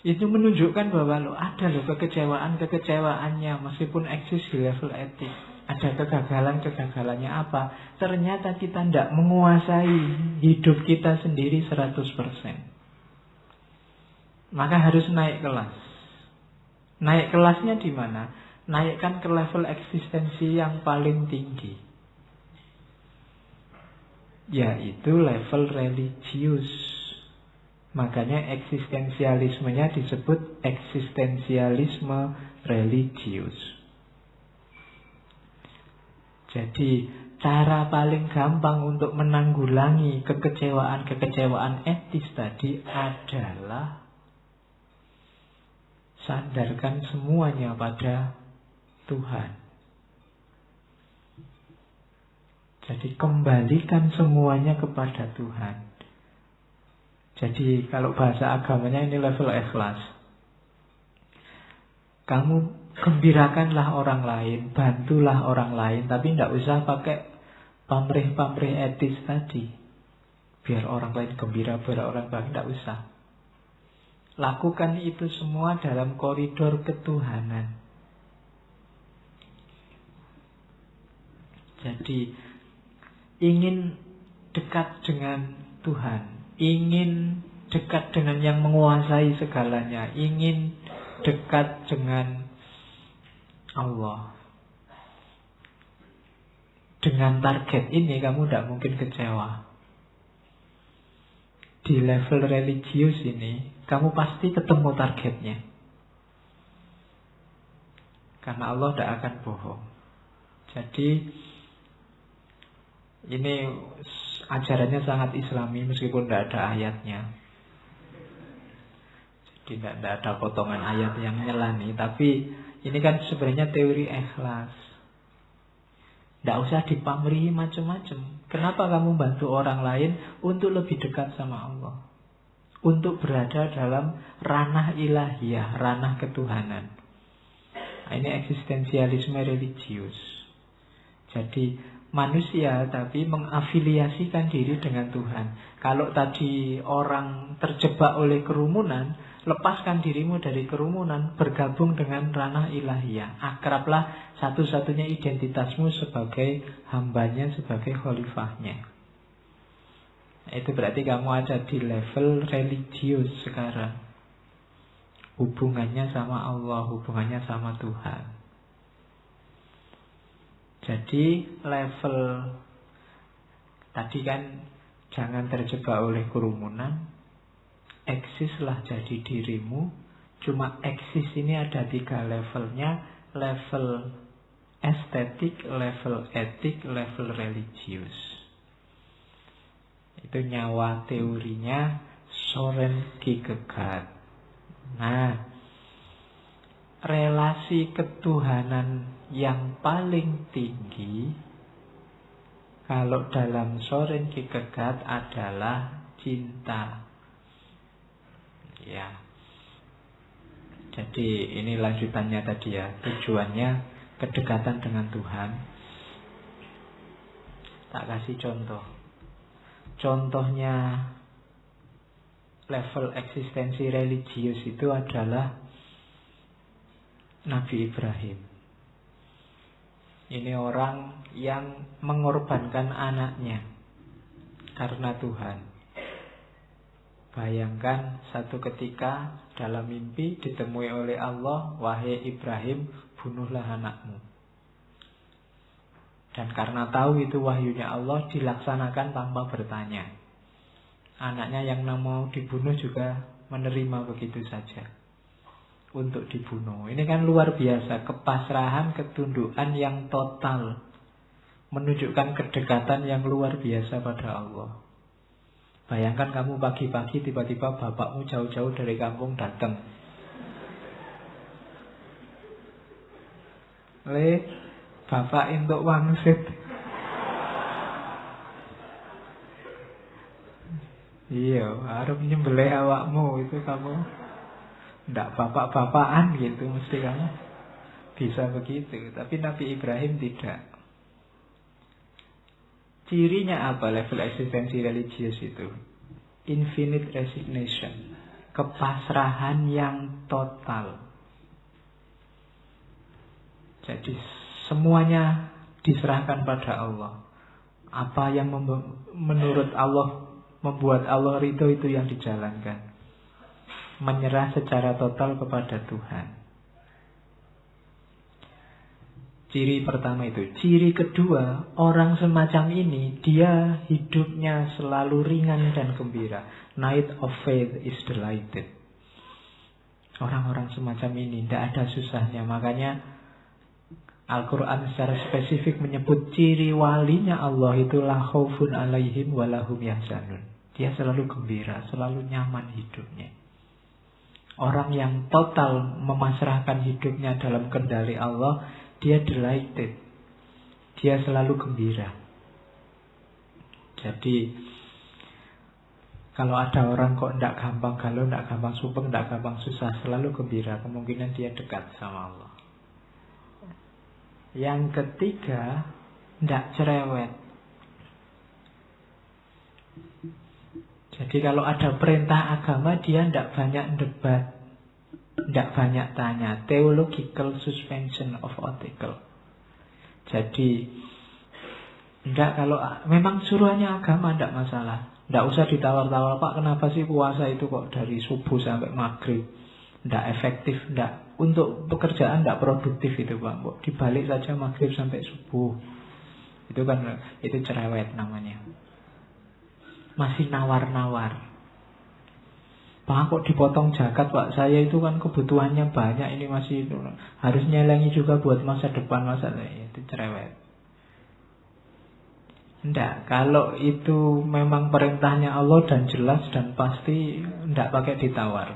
Itu menunjukkan bahwa ada kekecewaan-kekecewaannya meskipun eksis di level etik. Ada kegagalan-kegagalannya apa? Ternyata kita tidak menguasai hidup kita sendiri 100%. Maka harus naik kelas. Naik kelasnya di mana? Naikkan ke level eksistensi yang paling tinggi, yaitu level religius. Makanya eksistensialismenya disebut eksistensialisme religius. Jadi cara paling gampang untuk menanggulangi kekecewaan-kekecewaan etis tadi adalah sandarkan semuanya pada Tuhan. Jadi kembalikan semuanya kepada Tuhan. Jadi kalau bahasa agamanya ini level ikhlas. Kamu Gembirakanlah orang lain, bantulah orang lain, tapi tidak usah pakai pamrih-pamrih etis tadi. Biar orang lain gembira, biar orang lain tidak usah. Lakukan itu semua dalam koridor ketuhanan. Jadi ingin dekat dengan Tuhan, ingin dekat dengan yang menguasai segalanya, ingin dekat dengan Allah. Dengan target ini kamu tidak mungkin kecewa. Di level religius ini kamu pasti ketemu targetnya. Karena Allah tidak akan bohong. Jadi ini ajarannya sangat Islami meskipun tidak ada ayatnya. Jadi tidak ada potongan ayat yang nyelani. Tapi ini kan sebenarnya teori ikhlas. Tidak usah dipamrih macam-macam. Kenapa kamu bantu orang lain? Untuk lebih dekat sama Allah. Untuk berada dalam ranah ilahiyah, ranah ketuhanan. Nah, ini eksistensialisme religius. Jadi manusia tapi mengafiliasikan diri dengan Tuhan. Kalau tadi orang terjebak oleh kerumunan, lepaskan dirimu dari kerumunan, bergabung dengan ranah ilahiyah. Akrablah satu-satunya identitasmu sebagai hambanya, sebagai khalifahnya. Itu berarti kamu ada di level religius sekarang. Hubungannya sama Allah, hubungannya sama Tuhan. Jadi level tadi kan jangan terjebak oleh kerumunan. Eksislah jadi dirimu. Cuma eksis ini ada 3 levelnya. Level estetik, level etik, level religius. Itu nyawa teorinya Soren Kierkegaard. Nah, relasi ketuhanan yang paling tinggi kalau dalam Soren Kierkegaard adalah cinta. Ya. Jadi ini lanjutannya tadi ya. Tujuannya kedekatan dengan Tuhan. Tak kasih contoh. Contohnya level eksistensi religius itu adalah Nabi Ibrahim. Ini orang yang mengorbankan anaknya karena Tuhan. Bayangkan satu ketika dalam mimpi ditemui oleh Allah, wahai Ibrahim, bunuhlah anakmu. Dan karena tahu itu wahyunya Allah, dilaksanakan tanpa bertanya. Anaknya yang mau dibunuh juga menerima begitu saja untuk dibunuh. Ini kan luar biasa, kepasrahan, ketundukan yang total, menunjukkan kedekatan yang luar biasa pada Allah. Bayangkan kamu pagi-pagi tiba-tiba bapakmu jauh-jauh dari kampung datang. Bapak entuk wangsit. Iya, harus nyembelih awakmu itu kamu. Ndak bapak-bapakan gitu mesti kamu bisa begitu. Tapi Nabi Ibrahim tidak. Cirinya apa level eksistensi religius itu? Infinite resignation. Kepasrahan yang total. Jadi semuanya diserahkan pada Allah. Apa yang menurut Allah membuat Allah ridho itu yang dijalankan. Menyerah secara total kepada Tuhan. Ciri pertama itu. Ciri kedua, orang semacam ini dia hidupnya selalu ringan dan gembira. Night of faith is delighted. Orang-orang semacam ini tidak ada susahnya. Makanya Al-Quran secara spesifik menyebut ciri walinya Allah itu la khaufun alaihim walahum yahzanun. Dia selalu gembira, selalu nyaman hidupnya. Orang yang total memasrahkan hidupnya dalam kendali Allah, dia delighted. Dia selalu gembira. Jadi kalau ada orang kok tidak gampang galau, tidak gampang sumpah, tidak gampang susah, selalu gembira, kemungkinan dia dekat sama Allah. Yang ketiga, tidak cerewet. Jadi kalau ada perintah agama, dia tidak banyak debat, tidak banyak tanya. Theological suspension of article. Jadi tidak, kalau memang suruhannya agama tidak masalah. Tidak usah ditawar-tawar, Pak kenapa sih puasa itu kok dari subuh sampai maghrib. Tidak efektif, tidak. Untuk pekerjaan tidak produktif itu Pak. Dibalik saja maghrib sampai subuh. Itu kan, itu cerewet namanya. Masih nawar-nawar. Pak kok dipotong zakat Pak, saya itu kan kebutuhannya banyak, ini masih harus nyelengi juga buat masa depan, itu cerewet. Tidak, kalau itu memang perintahnya Allah dan jelas dan pasti, tidak pakai ditawar.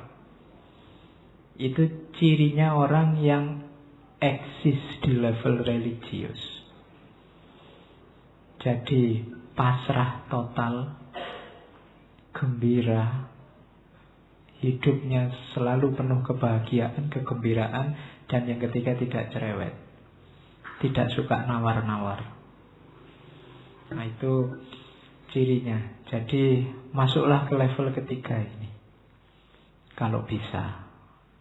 Itu cirinya orang yang eksis di level religius. Jadi pasrah total, gembira, hidupnya selalu penuh kebahagiaan, kegembiraan, dan yang ketiga tidak cerewet, tidak suka nawar-nawar. Nah itu cirinya. Jadi masuklah ke level ketiga ini. Kalau bisa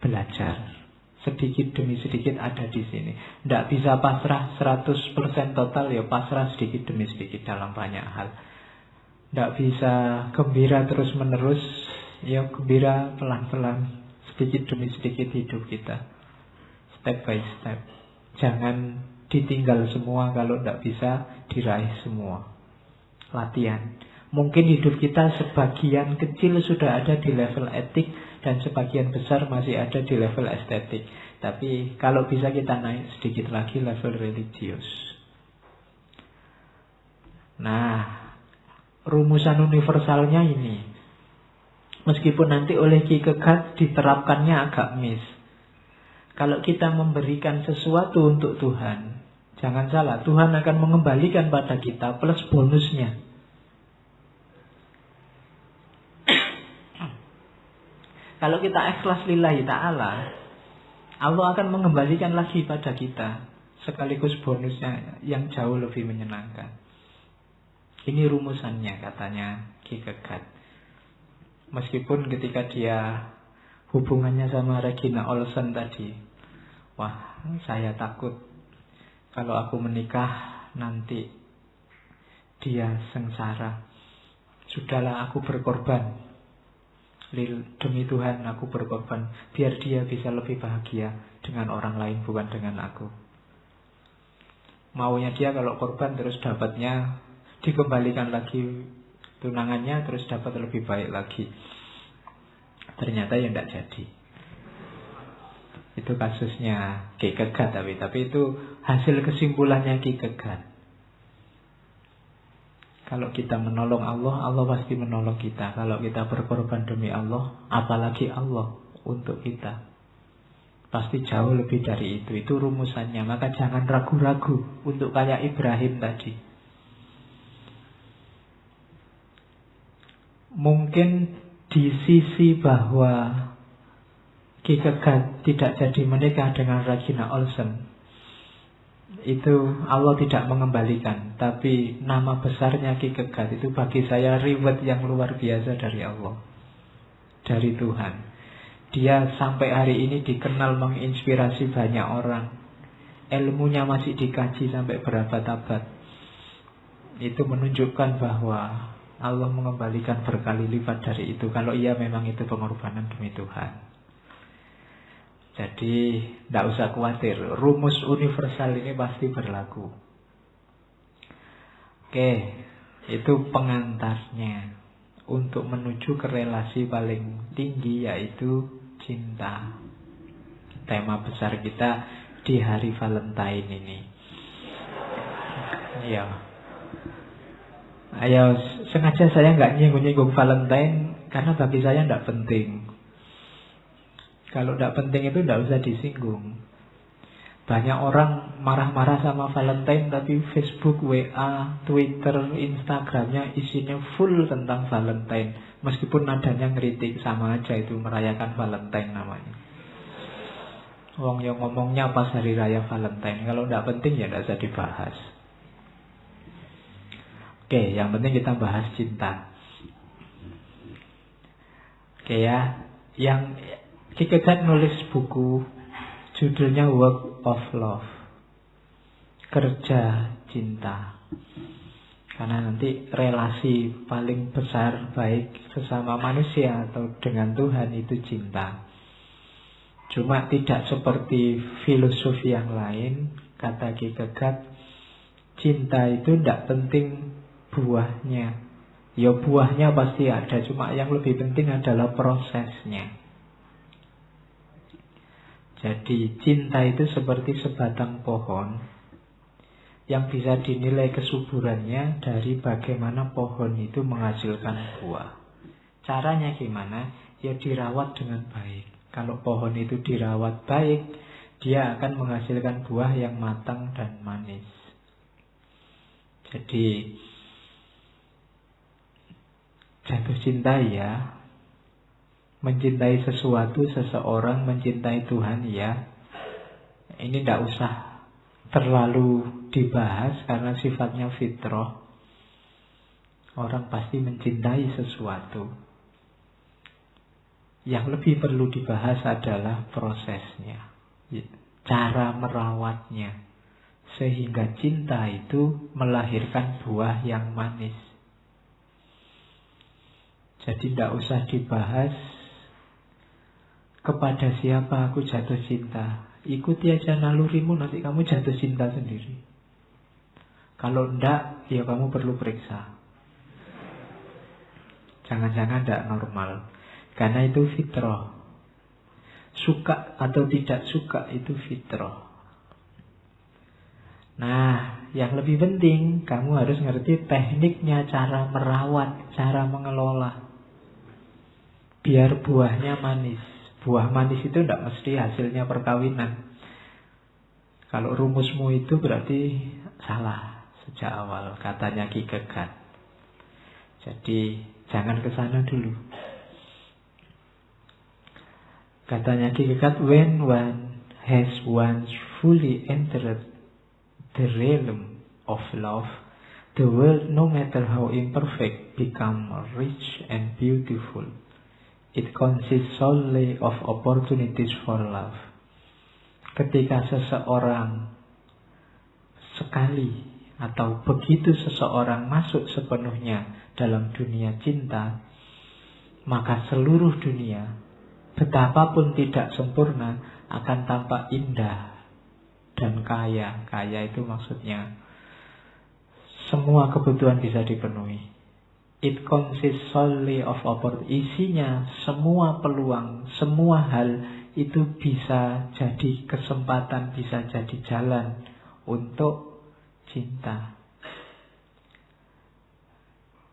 belajar sedikit demi sedikit ada di sini. Tidak bisa pasrah 100% total, ya pasrah sedikit demi sedikit dalam banyak hal. Tidak bisa gembira terus menerus, ya gembira pelan-pelan, sedikit demi sedikit hidup kita, step by step. Jangan ditinggal semua kalau tidak bisa diraih semua. Latihan. Mungkin hidup kita sebagian kecil sudah ada di level etik dan sebagian besar masih ada di level estetik. Tapi kalau bisa kita naik sedikit lagi level religius. Nah, rumusan universalnya ini, meskipun nanti oleh Ki Kegat diterapkannya agak miss. Kalau kita memberikan sesuatu untuk Tuhan, jangan salah, Tuhan akan mengembalikan pada kita plus bonusnya. Kalau kita ikhlas lillahi ta'ala, Allah akan mengembalikan lagi pada kita, sekaligus bonusnya yang jauh lebih menyenangkan. Ini rumusannya katanya Ki Kegat. Meskipun ketika dia hubungannya sama Regina Olsen tadi, wah saya takut kalau aku menikah nanti dia sengsara. Sudahlah aku berkorban. Demi Tuhan aku berkorban, biar dia bisa lebih bahagia dengan orang lain, bukan dengan aku. Maunya dia kalau korban terus dapatnya dikembalikan lagi tunangannya, terus dapat lebih baik lagi. Ternyata ya tidak jadi. Itu kasusnya Ki Kegat, tapi itu hasil kesimpulannya Ki Kegat. Kalau kita menolong Allah, Allah pasti menolong kita. Kalau kita berkorban demi Allah, apalagi Allah untuk kita, pasti jauh lebih dari itu. Itu rumusannya. Maka jangan ragu-ragu untuk kayak Ibrahim tadi. Mungkin di sisi bahwa Ki Kegat tidak jadi menikah dengan Regina Olsen, itu Allah tidak mengembalikan. Tapi nama besarnya Ki Kegat itu bagi saya reward yang luar biasa dari Allah, dari Tuhan. Dia sampai hari ini dikenal menginspirasi banyak orang. Ilmunya masih dikaji sampai berapa abad. Itu menunjukkan bahwa Allah mengembalikan berkali lipat dari itu, kalau ia memang itu pengorbanan demi Tuhan. Jadi tidak usah khawatir, rumus universal ini pasti berlaku. Oke, itu pengantarnya untuk menuju ke relasi paling tinggi, yaitu cinta. Tema besar kita di hari Valentine ini. Ya, ayo, sengaja saya nggak nyinggung-nyinggung Valentine karena bagi saya tidak penting. Kalau tidak penting itu tidak usah disinggung. Banyak orang marah-marah sama Valentine, tapi Facebook, WA, Twitter, Instagramnya isinya full tentang Valentine. Meskipun nadanya ngeritik, sama aja itu merayakan Valentine namanya. Wong yang ngomongnya pas hari raya Valentine. Kalau tidak penting ya tidak usah dibahas. Oke, yang penting kita bahas cinta. Oke ya, yang Kierkegaard nulis buku judulnya Work of Love, kerja cinta. Karena nanti relasi paling besar baik sesama manusia atau dengan Tuhan itu cinta. Cuma tidak seperti filosofi yang lain, kata Kierkegaard, cinta itu tidak penting buahnya. Ya buahnya pasti ada, cuma yang lebih penting adalah prosesnya. Jadi cinta itu seperti sebatang pohon yang bisa dinilai kesuburannya dari bagaimana pohon itu menghasilkan buah. Caranya gimana? Ya dirawat dengan baik. Kalau pohon itu dirawat baik, dia akan menghasilkan buah yang matang dan manis. Jadi jatuh cinta ya, mencintai sesuatu, seseorang, mencintai Tuhan ya, ini tidak usah terlalu dibahas karena sifatnya fitrah. Orang pasti mencintai sesuatu. Yang lebih perlu dibahas adalah prosesnya, cara merawatnya, sehingga cinta itu melahirkan buah yang manis. Jadi tidak usah dibahas kepada siapa aku jatuh cinta. Ikuti aja nalurimu, nanti kamu jatuh cinta sendiri. Kalau enggak, ya kamu perlu periksa. Jangan-jangan tidak normal. Karena itu fitrah. Suka atau tidak suka itu fitrah. Nah, yang lebih penting, kamu harus ngerti tekniknya, cara merawat, cara mengelola. Biar buahnya manis. Buah manis itu tidak mesti hasilnya perkawinan. Kalau rumusmu itu berarti salah sejak awal, katanya Kierkegaard. Jadi jangan ke sana dulu. Katanya Kierkegaard, when one has once fully entered the realm of love, the world, no matter how imperfect, become rich and beautiful. It consists solely of opportunities for love. Ketika seseorang sekali atau begitu seseorang masuk sepenuhnya dalam dunia cinta, maka seluruh dunia, betapapun tidak sempurna, akan tampak indah dan kaya. Kaya itu maksudnya semua kebutuhan bisa dipenuhi. It consists solely of opportunity. Isinya semua peluang, semua hal itu bisa jadi kesempatan, bisa jadi jalan untuk cinta.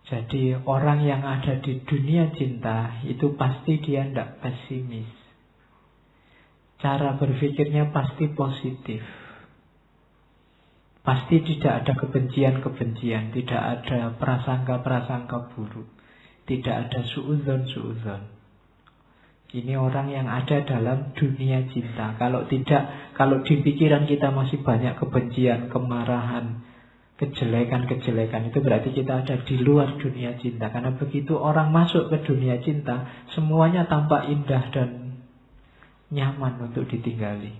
Jadi orang yang ada di dunia cinta itu pasti dia tidak pesimis. Cara berpikirnya pasti positif. Pasti tidak ada kebencian-kebencian, tidak ada prasangka-prasangka buruk, tidak ada suudzon-suudzon. Ini orang yang ada dalam dunia cinta. Kalau tidak, kalau di pikiran kita masih banyak kebencian, kemarahan, kejelekan-kejelekan, itu berarti kita ada di luar dunia cinta. Karena begitu orang masuk ke dunia cinta, semuanya tampak indah dan nyaman untuk ditinggali.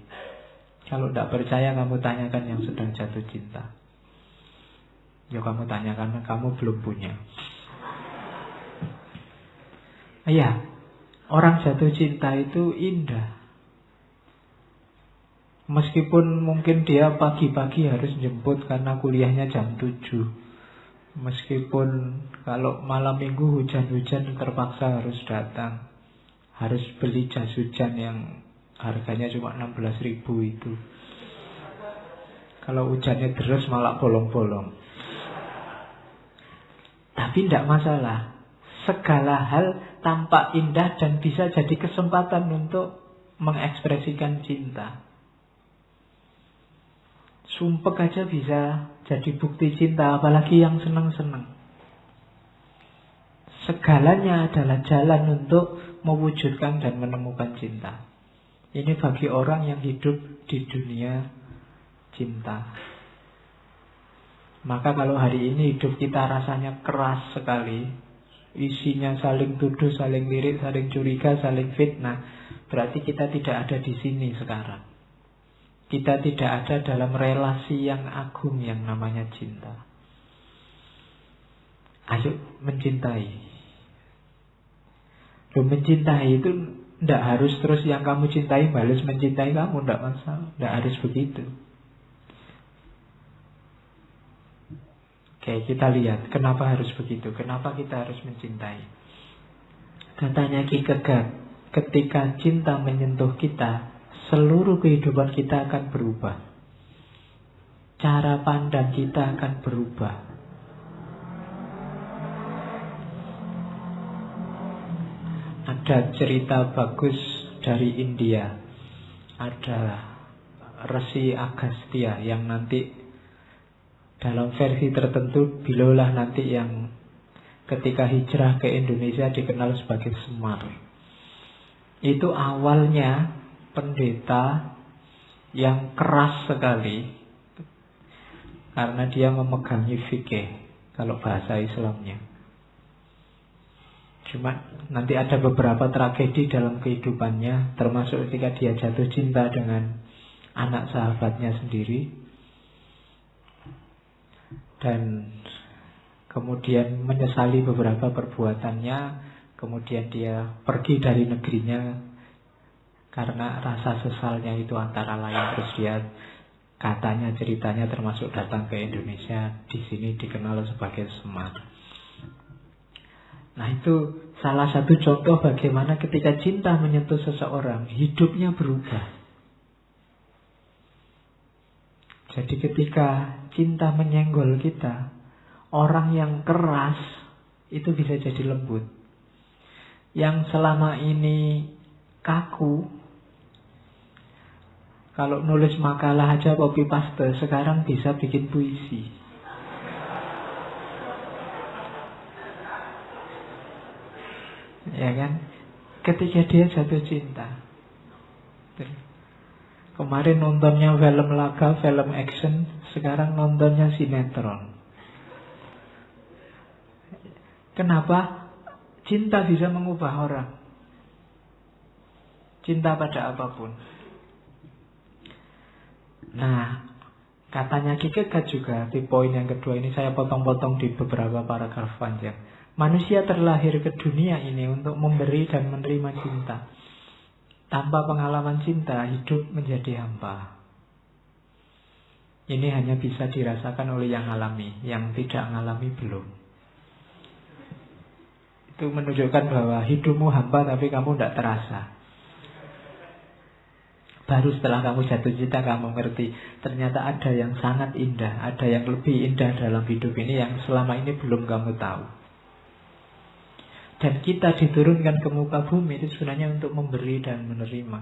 Kalau tidak percaya, kamu tanyakan yang sedang jatuh cinta. Ya kamu tanyakan, kamu belum punya. Iya, orang jatuh cinta itu indah. Meskipun mungkin dia pagi-pagi harus jemput karena kuliahnya jam 7. Meskipun kalau malam minggu hujan-hujan terpaksa harus datang. Harus beli jas hujan yang harganya cuma 16.000 itu. Kalau hujannya deras malah bolong-bolong. Tapi tidak masalah. Segala hal tampak indah dan bisa jadi kesempatan untuk mengekspresikan cinta. Sumpek aja bisa jadi bukti cinta, apalagi yang senang-senang. Segalanya adalah jalan untuk mewujudkan dan menemukan cinta. Ini bagi orang yang hidup di dunia cinta. Maka kalau hari ini hidup kita rasanya keras sekali, isinya saling tuduh, saling lirik, saling curiga, saling fitnah, berarti kita tidak ada di sini sekarang. Kita tidak ada dalam relasi yang agung yang namanya cinta. Ayo mencintai. Loh, mencintai itu tidak harus terus yang kamu cintai balas mencintai kamu, tidak masalah. Tidak harus begitu. Oke, kita lihat kenapa harus begitu. Kenapa kita harus mencintai. Katanya Ki Kegak, ketika cinta menyentuh kita, seluruh kehidupan kita akan berubah. Cara pandang kita akan berubah. Ada cerita bagus dari India. Ada Resi Agastya yang nanti dalam versi tertentu beliaulah nanti yang ketika hijrah ke Indonesia dikenal sebagai Semar. Itu awalnya pendeta yang keras sekali karena dia memegangi fikih kalau bahasa Islamnya. Cuma nanti ada beberapa tragedi dalam kehidupannya, termasuk ketika dia jatuh cinta dengan anak sahabatnya sendiri dan kemudian menyesali beberapa perbuatannya. Kemudian dia pergi dari negerinya karena rasa sesalnya itu antara lain. Terus dia katanya ceritanya termasuk datang ke Indonesia. Di sini dikenal sebagai Semar. Nah, itu salah satu contoh bagaimana ketika cinta menyentuh seseorang, hidupnya berubah. Jadi ketika cinta menyenggol kita, orang yang keras itu bisa jadi lembut. Yang selama ini kaku, kalau nulis makalah aja copy paste, sekarang bisa bikin puisi. Ya kan? Ketika dia jatuh cinta. Kemarin nontonnya film laga, film action, sekarang nontonnya sinetron. Kenapa? Cinta bisa mengubah orang. Cinta pada apapun. Nah, katanya Ki Kegak juga di poin yang kedua ini, saya potong-potong di beberapa paragraf panjang. Manusia terlahir ke dunia ini untuk memberi dan menerima cinta. Tanpa pengalaman cinta, hidup menjadi hampa. Ini hanya bisa dirasakan oleh yang alami, yang tidak ngalami belum. Itu menunjukkan bahwa hidupmu hampa tapi kamu tidak terasa. Baru setelah kamu jatuh cinta kamu ngerti, ternyata ada yang sangat indah, ada yang lebih indah dalam hidup ini yang selama ini belum kamu tahu. Dan kita diturunkan ke muka bumi itu sebenarnya untuk memberi dan menerima.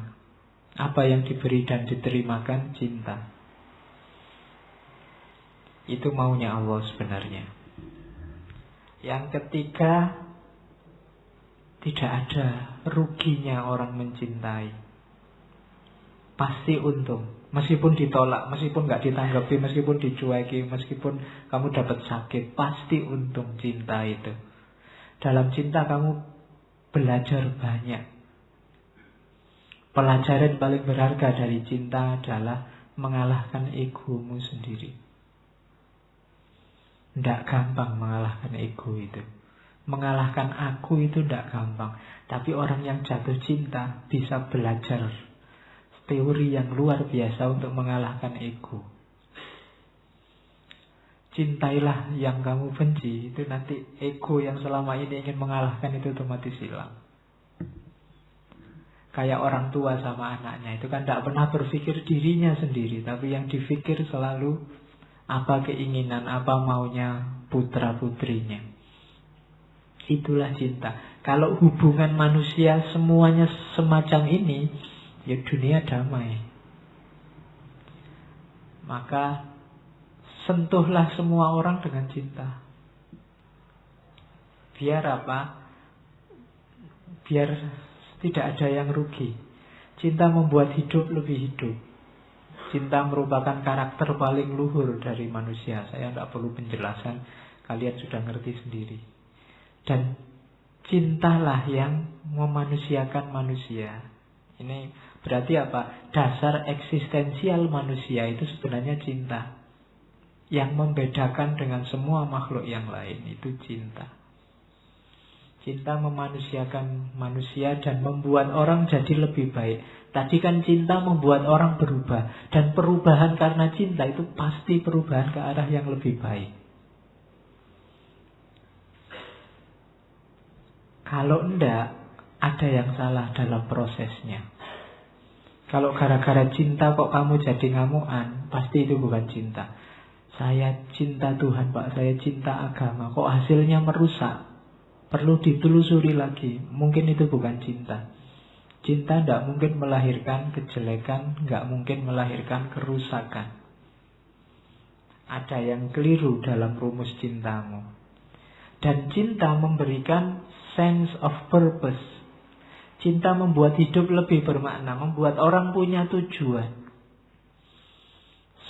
Apa yang diberi dan diterimakan? Cinta. Itu maunya Allah sebenarnya. Yang ketiga, tidak ada ruginya orang mencintai. Pasti untung. Meskipun ditolak, meskipun gak ditanggapi, meskipun dicueki, meskipun kamu dapat sakit, pasti untung cinta itu. Dalam cinta kamu belajar banyak. Pelajaran paling berharga dari cinta adalah mengalahkan egomu sendiri. Tidak gampang mengalahkan ego itu. Mengalahkan aku itu tidak gampang. Tapi orang yang jatuh cinta bisa belajar teori yang luar biasa untuk mengalahkan ego. Cintailah yang kamu benci, itu nanti ego yang selama ini ingin mengalahkan itu otomatis hilang. Kayak orang tua sama anaknya, itu kan tidak pernah berpikir dirinya sendiri, tapi yang dipikir selalu apa keinginan, apa maunya putra putrinya. Itulah cinta. Kalau hubungan manusia semuanya semacam ini, ya dunia damai. Maka sentuhlah semua orang dengan cinta. Biar apa? Biar tidak ada yang rugi. Cinta membuat hidup lebih hidup. Cinta merupakan karakter paling luhur dari manusia. Saya tidak perlu penjelasan, kalian sudah ngerti sendiri. Dan cintalah yang memanusiakan manusia. Ini berarti apa? Dasar eksistensial manusia itu sebenarnya cinta. Yang membedakan dengan semua makhluk yang lain itu cinta. Cinta memanusiakan manusia dan membuat orang jadi lebih baik. Tadi kan cinta membuat orang berubah. Dan perubahan karena cinta itu pasti perubahan ke arah yang lebih baik. Kalau enggak, ada yang salah dalam prosesnya. Kalau gara-gara cinta kok kamu jadi ngamuan, pasti itu bukan cinta. Saya cinta Tuhan, Pak, saya cinta agama. Kok hasilnya merusak? Perlu ditelusuri lagi. Mungkin itu bukan cinta. Cinta tidak mungkin melahirkan kejelekan, tidak mungkin melahirkan kerusakan. Ada yang keliru dalam rumus cintamu. Dan cinta memberikan sense of purpose. Cinta membuat hidup lebih bermakna, membuat orang punya tujuan.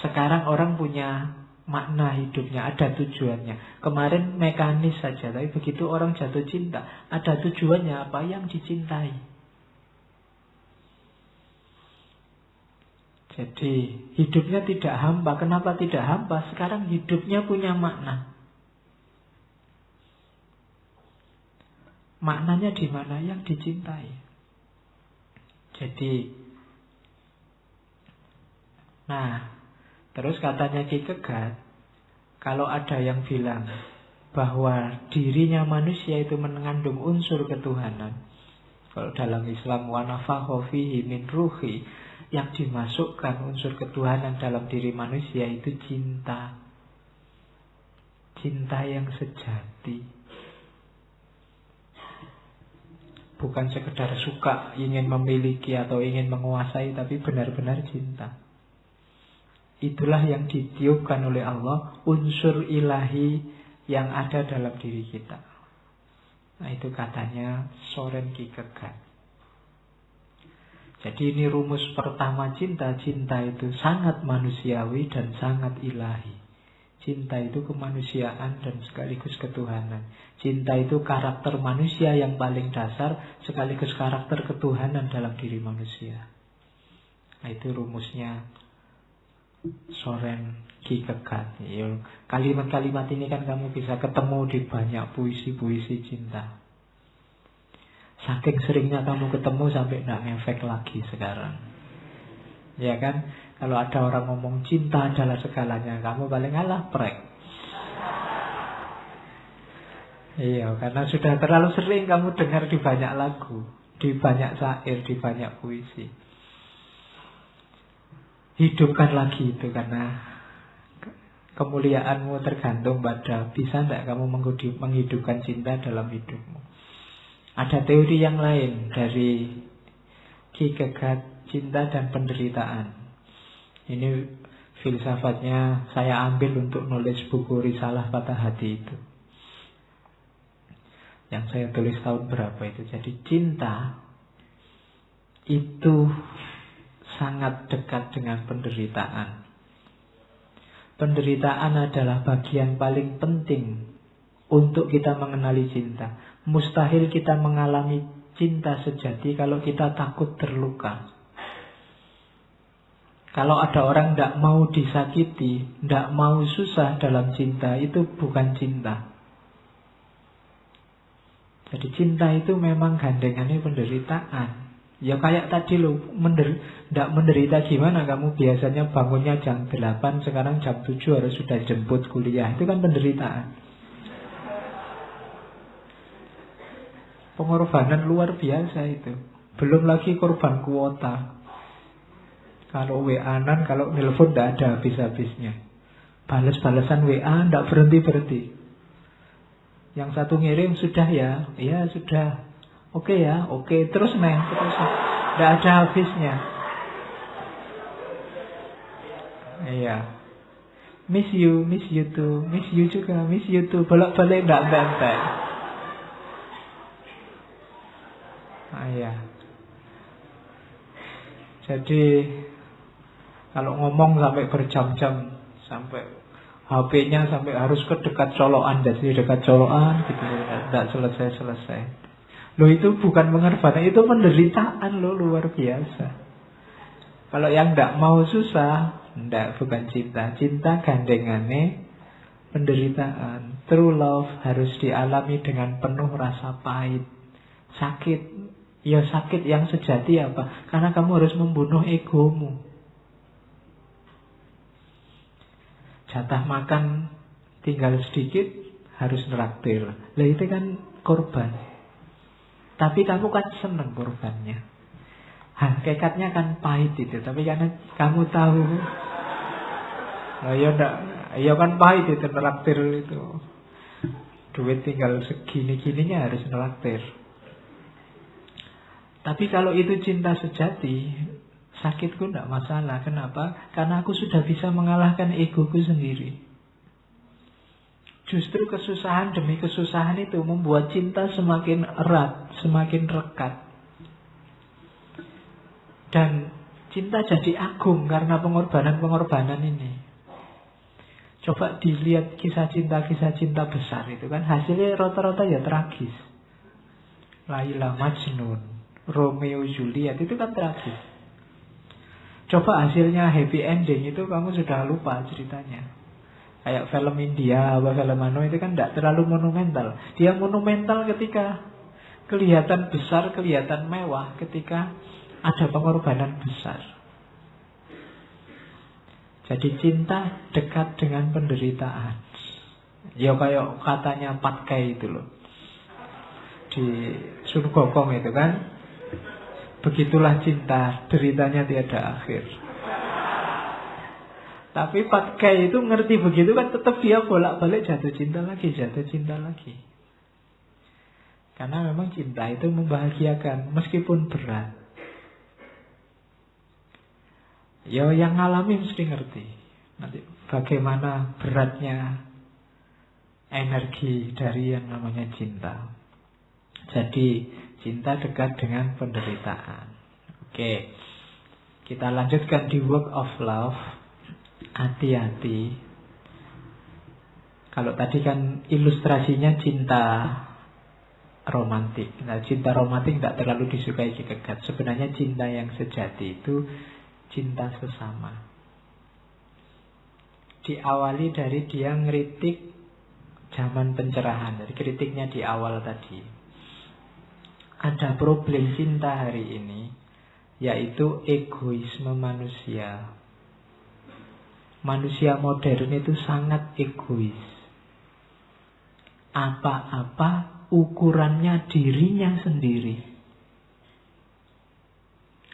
Sekarang orang punya makna hidupnya, ada tujuannya. Kemarin mekanis saja, tapi begitu orang jatuh cinta, ada tujuannya apa yang dicintai. Jadi hidupnya tidak hampa. Kenapa tidak hampa? Sekarang hidupnya punya makna. Maknanya di mana? Yang dicintai. Jadi, nah, terus katanya Ki Kegat, kalau ada yang bilang bahwa dirinya manusia itu mengandung unsur ketuhanan. Kalau dalam Islam, wa nafakha fihi min ruhi, yang dimasukkan unsur ketuhanan dalam diri manusia itu cinta. Cinta yang sejati. Bukan sekedar suka, ingin memiliki atau ingin menguasai, tapi benar-benar cinta. Itulah yang ditiupkan oleh Allah, unsur ilahi yang ada dalam diri kita. Nah, itu katanya Soren Kierkegaard. Jadi ini rumus pertama cinta. Cinta itu sangat manusiawi dan sangat ilahi. Cinta itu kemanusiaan dan sekaligus ketuhanan. Cinta itu karakter manusia yang paling dasar sekaligus karakter ketuhanan dalam diri manusia. Nah, itu rumusnya Soren Kierkegaard. Kalimat-kalimat ini kan kamu bisa ketemu di banyak puisi-puisi cinta. Saking seringnya kamu ketemu sampai tidak ngefek lagi sekarang. Ya kan? Kalau ada orang ngomong cinta adalah segalanya, kamu paling alah prek. Iya, karena sudah terlalu sering kamu dengar di banyak lagu, di banyak syair, di banyak puisi. Hidupkan lagi itu, karena kemuliaanmu tergantung pada bisa tidak kamu menghidupkan cinta dalam hidupmu. Ada teori yang lain dari Kierkegaard, cinta dan penderitaan. Ini filsafatnya saya ambil untuk nulis buku Risalah Patah Hati itu. Yang saya tulis tahun berapa itu. Jadi cinta itu sangat dekat dengan penderitaan. Penderitaan adalah bagian paling penting untuk kita mengenali cinta. Mustahil kita mengalami cinta sejati kalau kita takut terluka. Kalau ada orang tidak mau disakiti, tidak mau susah dalam cinta, itu bukan cinta. Jadi cinta itu memang gandengannya penderitaan. Ya kayak tadi loh, tidak menderita gimana kamu biasanya bangunnya jam 8, sekarang jam 7 harus sudah jemput kuliah. Itu kan penderitaan. Pengorbanan luar biasa itu. Belum lagi korban kuota. Kalau WA-an, kalau nelpon tidak ada habis-habisnya. Balas-balasan WA tidak berhenti-berhenti. Yang satu ngirim sudah ya, iya sudah. Oke ya, oke. Terus neng, terus. Tidak ada habisnya. Iya. Miss you too, miss you juga, miss you too. Bolak-balik tidak benteng. Iya. Jadi kalau ngomong sampai berjam-jam, sampai HP-nya sampai harus ke dekat colokan, jadi dekat colokan gitu, tidak selesai-selesai. Loh itu bukan pengorbanan, itu penderitaan loh, luar biasa. Kalau yang tidak mau susah, tidak, bukan cinta. Cinta gandengannya penderitaan. True love harus dialami dengan penuh rasa pahit, sakit. Ya sakit yang sejati apa? Karena kamu harus membunuh egomu. Jatah makan tinggal sedikit, harus neraktir. Lah itu kan korban. Tapi kamu kan senang korbannya. Hakikatnya kan pahit itu. Tapi karena kamu tahu, nah ya kan pahit itu neraktir itu. Duit tinggal segini-gininya harus neraktir. Tapi kalau itu cinta sejati, sakitku tidak masalah. Kenapa? Karena aku sudah bisa mengalahkan egoku sendiri. Justru kesusahan demi kesusahan itu membuat cinta semakin erat, semakin rekat. Dan cinta jadi agung karena pengorbanan-pengorbanan ini. Coba dilihat kisah cinta besar itu kan, hasilnya rata-rata ya tragis. Laila Majnun, Romeo Juliet, itu kan tragis. Coba hasilnya happy ending, itu kamu sudah lupa ceritanya. Kayak film India, film Mano itu kan tidak terlalu monumental. Dia monumental ketika kelihatan besar, kelihatan mewah, ketika ada pengorbanan besar. Jadi cinta dekat dengan penderitaan. Ya kayak katanya Patkai itu loh, di Sun Gokong itu kan, begitulah cinta, deritanya tiada akhir. Tapi Patkai itu ngerti begitu kan, tetap dia bolak-balik jatuh cinta lagi. Karena memang cinta itu membahagiakan meskipun berat. Ya yang ngalami mesti ngerti nanti bagaimana beratnya energi dari yang namanya cinta. Jadi cinta dekat dengan penderitaan. Oke, kita lanjutkan di work of love. Hati-hati. Kalau tadi kan ilustrasinya cinta romantik. Nah, cinta romantik tidak terlalu disukai Kierkegaard. Sebenarnya cinta yang sejati itu cinta sesama. Diawali dari dia ngeritik zaman pencerahan. Jadi kritiknya di awal tadi. Ada problem cinta hari ini, yaitu egoisme manusia. Manusia modern itu sangat egois. Apa-apa ukurannya dirinya sendiri.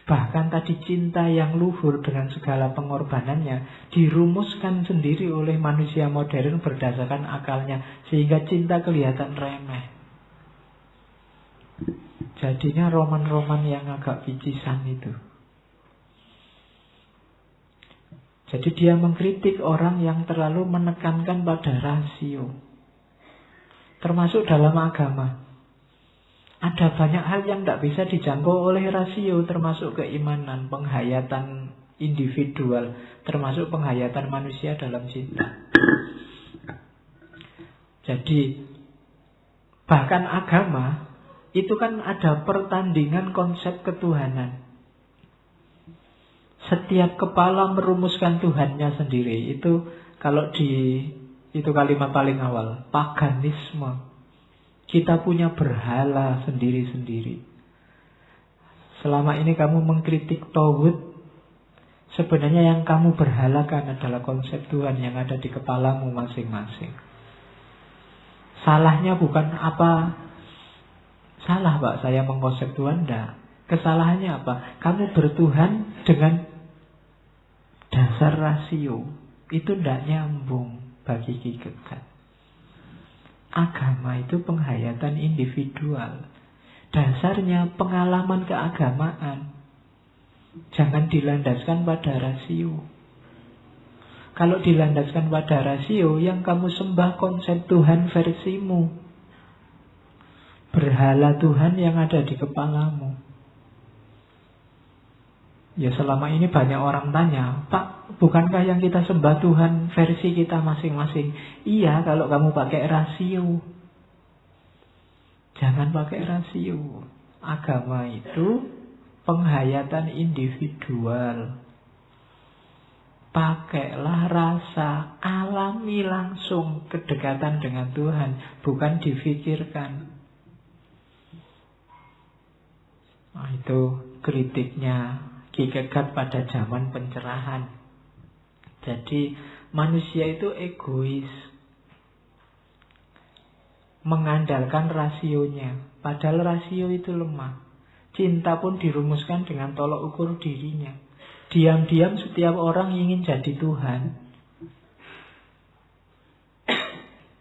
Bahkan tadi cinta yang luhur dengan segala pengorbanannya dirumuskan sendiri oleh manusia modern berdasarkan akalnya, sehingga cinta kelihatan remeh. Jadinya roman-roman yang agak picisan itu. Jadi dia mengkritik orang yang terlalu menekankan pada rasio. Termasuk dalam agama. Ada banyak hal yang tidak bisa dijangkau oleh rasio, termasuk keimanan, penghayatan individual, termasuk penghayatan manusia dalam cinta. Jadi bahkan agama itu kan ada pertandingan konsep ketuhanan. Setiap kepala merumuskan Tuhannya sendiri. Itu kalau itu kalimat paling awal, paganisme. Kita punya berhala sendiri-sendiri. Selama ini kamu mengkritik tauhid, sebenarnya yang kamu berhalakan adalah konsep Tuhan yang ada di kepalamu masing-masing. Salahnya bukan apa, salah Pak saya mengkonsep Tuhan, enggak. Kesalahannya apa? Kamu bertuhan dengan dasar rasio. Itu tidak nyambung bagi Kierkegaard. Agama itu penghayatan individual. Dasarnya pengalaman keagamaan. Jangan dilandaskan pada rasio. Kalau dilandaskan pada rasio, yang kamu sembah konsep Tuhan versimu. Berhala Tuhan yang ada di kepalamu. Ya selama ini banyak orang tanya, Pak, bukankah yang kita sembah Tuhan versi kita masing-masing? Iya, kalau kamu pakai rasio. Jangan pakai rasio. Agama itu penghayatan individual. Pakailah rasa, alami langsung kedekatan dengan Tuhan, bukan difikirkan. Nah, itu kritiknya Ki Kegat pada zaman pencerahan. Jadi manusia itu egois, mengandalkan rasionya, padahal rasio itu lemah. Cinta pun dirumuskan dengan tolok ukur dirinya. Diam-diam setiap orang ingin jadi Tuhan.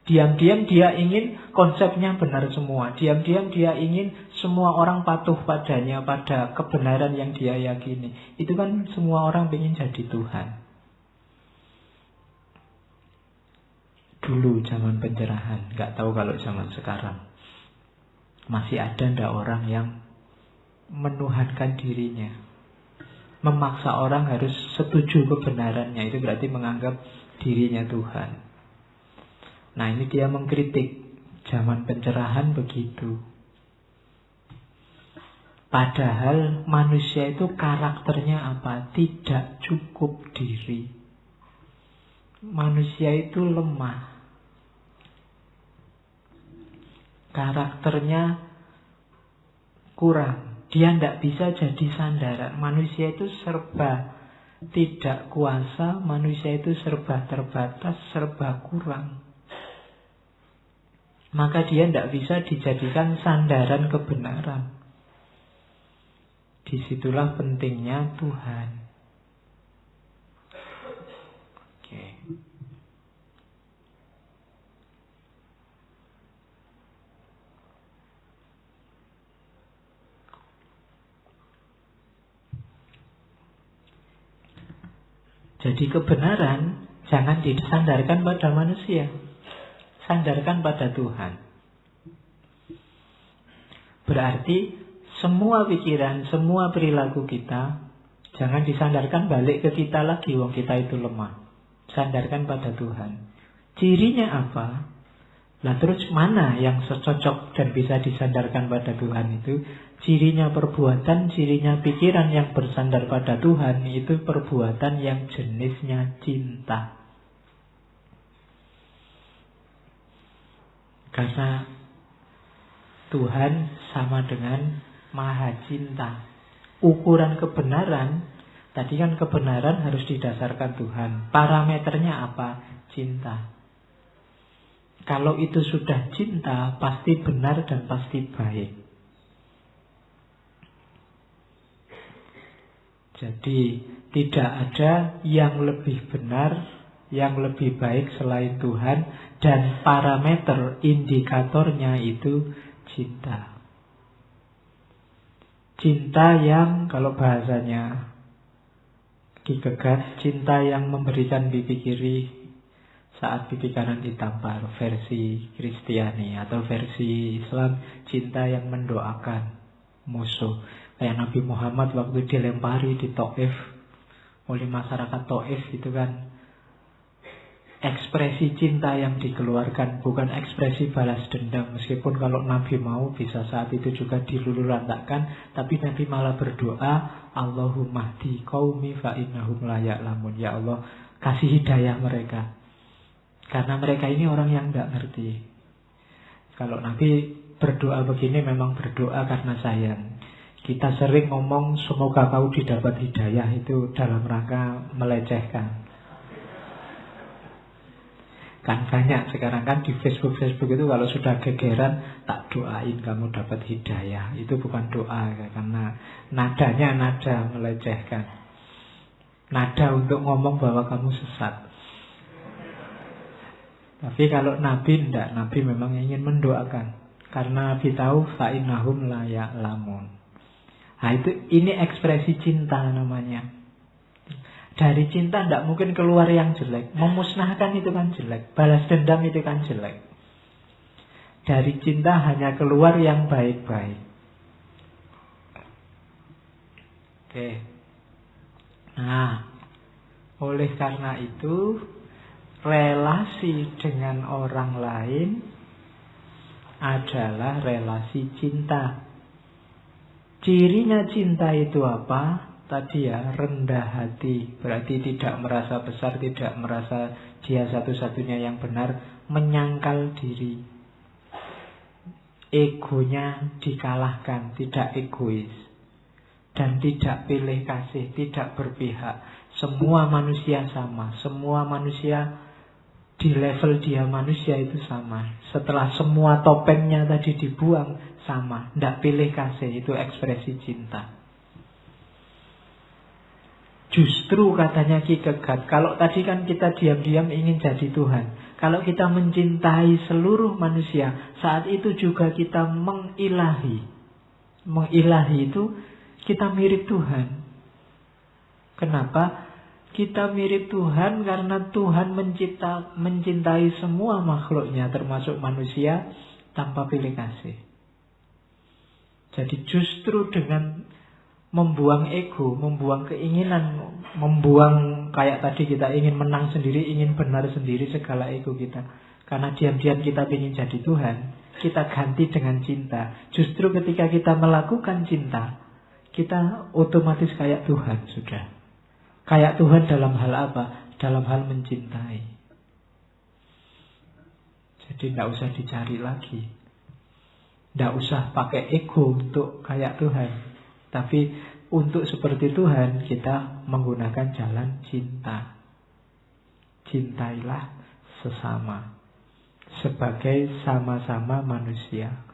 Diam-diam dia ingin konsepnya benar semua. Diam-diam dia ingin semua orang patuh padanya, pada kebenaran yang dia yakini. Itu kan semua orang ingin jadi Tuhan. Dulu zaman pencerahan, gak tahu kalau zaman sekarang. Masih ada ndak orang yang menuhankan dirinya, memaksa orang harus setuju kebenarannya. Itu berarti menganggap dirinya Tuhan. Nah, ini dia mengkritik zaman pencerahan begitu. Padahal manusia itu karakternya apa? Tidak cukup diri. Manusia itu lemah. Karakternya kurang. Dia tidak bisa jadi sandaran. Manusia itu serba tidak kuasa. Manusia itu serba terbatas, serba kurang. Maka dia tidak bisa dijadikan sandaran kebenaran. Disitulah pentingnya Tuhan. Oke. Jadi kebenaran jangan disandarkan pada manusia, sandarkan pada Tuhan. Berarti semua pikiran, semua perilaku kita jangan disandarkan balik ke kita lagi, wong kita itu lemah. Sandarkan pada Tuhan. Cirinya apa? Nah terus mana yang cocok dan bisa disandarkan pada Tuhan itu? Cirinya perbuatan, cirinya pikiran yang bersandar pada Tuhan itu perbuatan yang jenisnya cinta. Karena Tuhan sama dengan Maha Cinta. Ukuran kebenaran, tadi kan kebenaran harus didasarkan Tuhan. Parameternya apa? Cinta. Kalau itu sudah cinta, pasti benar dan pasti baik. Jadi tidak ada yang lebih benar, yang lebih baik selain Tuhan. Dan parameter indikatornya itu cinta. Cinta yang, kalau bahasanya Ki Kegat, cinta yang memberikan pipi kiri saat pipi kanan ditampar, versi Kristiani. Atau versi Islam, cinta yang mendoakan musuh. Kayak Nabi Muhammad waktu dilempari di Taif oleh masyarakat Taif, itu kan ekspresi cinta yang dikeluarkan, bukan ekspresi balas dendam. Meskipun kalau Nabi mau bisa saat itu juga dilululantakkan, tapi Nabi malah berdoa, Allahumma hdi qaumi fa innahum la ya'lamun. Ya Allah, kasih hidayah mereka, karena mereka ini orang yang tidak ngerti. Kalau Nabi berdoa begini memang berdoa karena sayang. Kita sering ngomong semoga kau didapat hidayah, itu dalam rangka melecehkan. Kan banyak sekarang kan di Facebook itu kalau sudah gegeran, tak doain kamu dapat hidayah. Itu bukan doa, karena nadanya nada melecehkan. Nada untuk ngomong bahwa kamu sesat. Tapi kalau Nabi tidak, Nabi memang ingin mendoakan. Karena Nabi tahu fa'innahum la ya'lamun. Nah ini ekspresi cinta namanya. Dari cinta tidak mungkin keluar yang jelek. Memusnahkan itu kan jelek. Balas dendam itu kan jelek. Dari cinta hanya keluar yang baik-baik. Oke. Nah, oleh karena itu relasi dengan orang lain adalah relasi cinta. Cirinya cinta itu apa? Tadi ya, rendah hati. Berarti tidak merasa besar, tidak merasa dia satu-satunya yang benar, menyangkal diri. Egonya dikalahkan, tidak egois. Dan tidak pilih kasih, tidak berpihak. Semua manusia sama. Semua manusia di level dia manusia itu sama. Setelah semua topengnya tadi dibuang, sama. Tidak pilih kasih, itu ekspresi cinta. Justru katanya Ki Kegat, kalau tadi kan kita diam-diam ingin jadi Tuhan. Kalau kita mencintai seluruh manusia, saat itu juga kita mengilahi. Mengilahi itu kita mirip Tuhan. Kenapa? Kita mirip Tuhan karena Tuhan mencintai semua makhluknya, termasuk manusia, tanpa pilih kasih. Jadi justru dengan membuang ego, membuang keinginan, membuang kayak tadi kita ingin menang sendiri, ingin benar sendiri segala ego kita. Karena diam-diam kita ingin jadi Tuhan, kita ganti dengan cinta. Justru ketika kita melakukan cinta, kita otomatis kayak Tuhan sudah. Kayak Tuhan dalam hal apa? Dalam hal mencintai. Jadi tidak usah dicari lagi. Tidak usah pakai ego untuk kayak Tuhan. Tapi untuk seperti Tuhan, kita menggunakan jalan cinta. Cintailah sesama. Sebagai sama-sama manusia.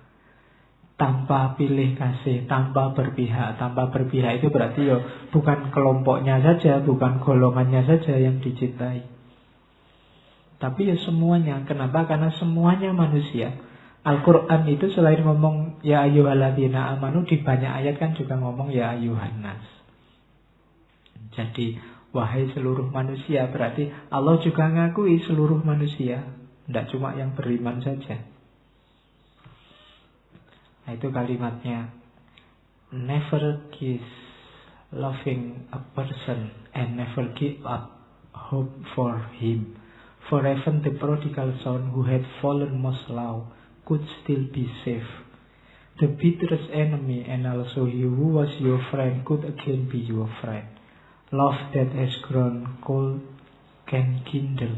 Tanpa pilih kasih, tanpa berpihak. Tanpa berpihak itu berarti bukan kelompoknya saja, bukan golongannya saja yang dicintai. Tapi semuanya. Kenapa? Karena semuanya manusia. Al-Quran itu selain ngomong ya ayyuhalladzina amanu, di banyak ayat kan juga ngomong ya ayyuhannas. Jadi wahai seluruh manusia, berarti Allah juga ngakui seluruh manusia, tidak cuma yang beriman saja. Nah, itu kalimatnya. Never cease loving a person and never give up hope for him. For even the prodigal son who had fallen most low could still be saved. The bitterest enemy and also he who was your friend could again be your friend. Love that has grown cold can kindle.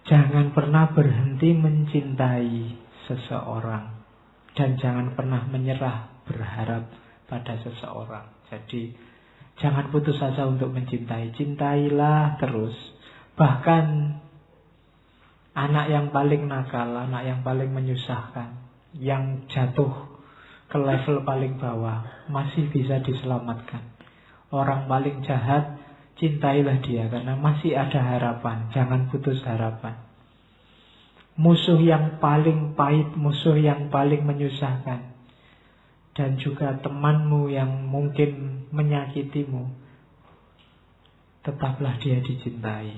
Jangan pernah berhenti mencintai seseorang. Dan jangan pernah menyerah berharap pada seseorang. Jadi jangan putus asa untuk mencintai. Cintailah terus. Bahkan anak yang paling nakal, anak yang paling menyusahkan, yang jatuh ke level paling bawah, masih bisa diselamatkan. Orang paling jahat, cintailah dia karena masih ada harapan. Jangan putus harapan. Musuh yang paling pahit, musuh yang paling menyusahkan, dan juga temanmu yang mungkin menyakitimu, tetaplah dia dicintai.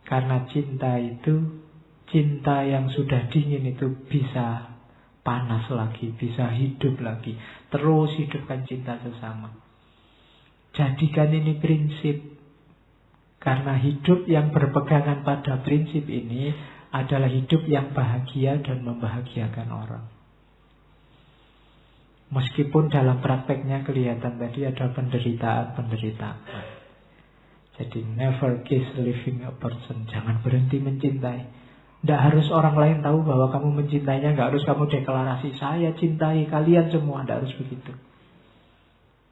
Karena cinta itu, cinta yang sudah dingin itu bisa panas lagi, bisa hidup lagi. Terus hidupkan cinta sesama. Jadikan ini prinsip. Karena hidup yang berpegangan pada prinsip ini adalah hidup yang bahagia dan membahagiakan orang. Meskipun dalam prakteknya kelihatan tadi ada penderitaan. Jadi never kiss leaving a person. Jangan berhenti mencintai. Tidak harus orang lain tahu bahwa kamu mencintainya. Tidak harus kamu deklarasi saya cintai kalian semua. Tidak harus begitu.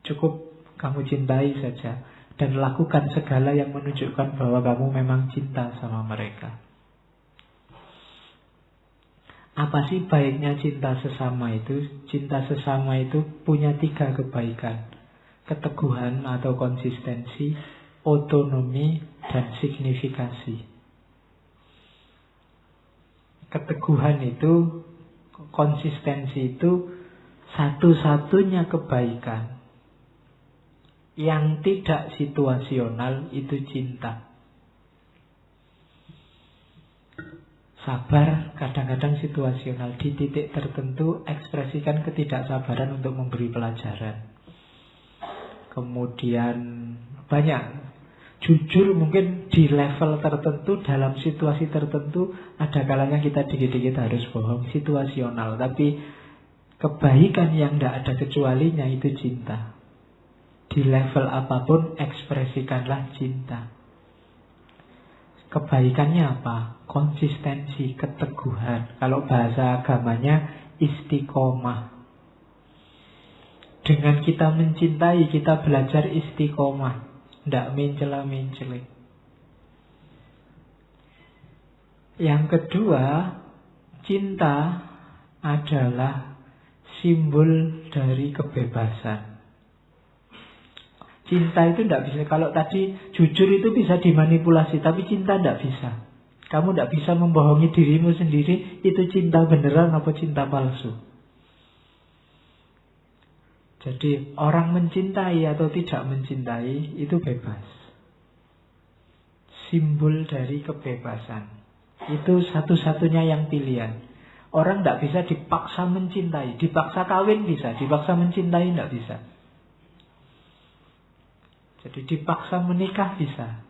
Cukup kamu cintai saja. Dan lakukan segala yang menunjukkan bahwa kamu memang cinta sama mereka. Apa sih baiknya cinta sesama itu? Cinta sesama itu punya 3 kebaikan. Keteguhan atau konsistensi, otonomi, dan signifikasi. Keteguhan itu, konsistensi itu satu-satunya kebaikan yang tidak situasional itu cinta. Sabar kadang-kadang situasional. Di titik tertentu ekspresikan ketidaksabaran untuk memberi pelajaran. kemudian banyak. Jujur mungkin di level tertentu, dalam situasi tertentu, ada kalanya kita dikit-dikit harus bohong, situasional. Tapi kebaikan yang tidak ada kecualinya itu cinta. Di level apapun ekspresikanlah cinta. Kebaikannya apa? Konsistensi, keteguhan. Kalau bahasa agamanya istiqomah. Dengan kita mencintai, kita belajar istiqomah. Tidak mencela-mencela. Yang kedua, cinta adalah simbol dari kebebasan. Cinta itu tidak bisa. Kalau tadi jujur itu bisa dimanipulasi, tapi cinta tidak bisa. Kamu tidak bisa membohongi dirimu sendiri. Itu cinta beneran apa cinta palsu. Jadi orang mencintai atau tidak mencintai itu bebas. Simbol dari kebebasan. Itu satu-satunya yang pilihan. Orang tidak bisa dipaksa mencintai. Dipaksa kawin bisa, dipaksa mencintai tidak bisa. Jadi dipaksa menikah bisa.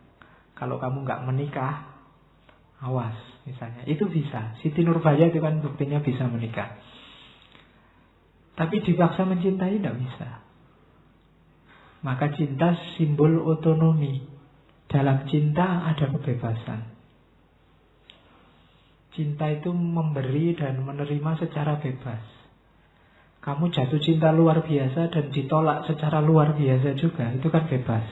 Kalau kamu nggak menikah, awas misalnya. Itu bisa. Siti Nurbaya itu kan buktinya bisa menikah. Tapi dipaksa mencintai tidak bisa. Maka cinta simbol otonomi. Dalam cinta ada kebebasan. Cinta itu memberi dan menerima secara bebas. Kamu jatuh cinta luar biasa dan ditolak secara luar biasa juga. Itu kan bebas.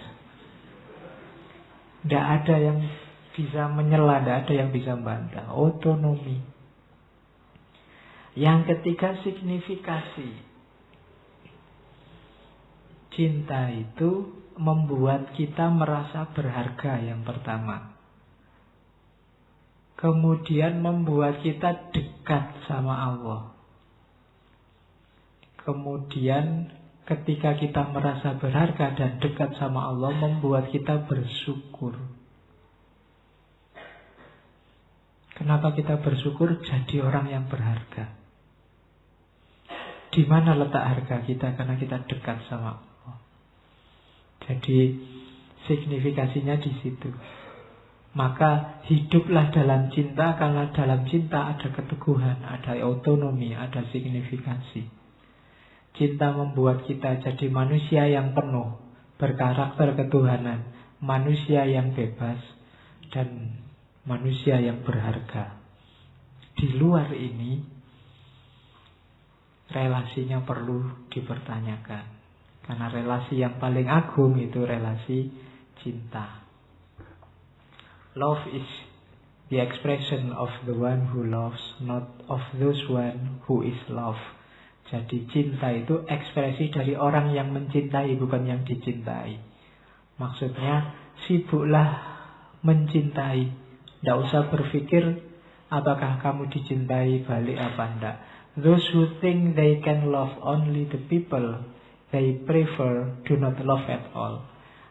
Tidak ada yang bisa menyela, tidak ada yang bisa membantah. Otonomi. Yang ketiga, signifikasi. Cinta itu membuat kita merasa berharga yang pertama. Kemudian membuat kita dekat sama Allah. Kemudian ketika kita merasa berharga dan dekat sama Allah, membuat kita bersyukur. Kenapa kita bersyukur? Jadi orang yang berharga. Di mana letak harga kita? Karena kita dekat sama Allah. Jadi signifikasinya di situ. Maka hiduplah dalam cinta, karena dalam cinta ada keteguhan, ada otonomi, ada signifikasi. Cinta membuat kita jadi manusia yang penuh, berkarakter ketuhanan, manusia yang bebas, dan manusia yang berharga. Di luar ini, relasinya perlu dipertanyakan. Karena relasi yang paling agung itu relasi cinta. Love is the expression of the one who loves, not of those one who is loved. Jadi cinta itu ekspresi dari orang yang mencintai, bukan yang dicintai. Maksudnya sibuklah mencintai. Tidak usah berpikir apakah kamu dicintai balik apa enggak. Those who think they can love only the people they prefer do not love at all.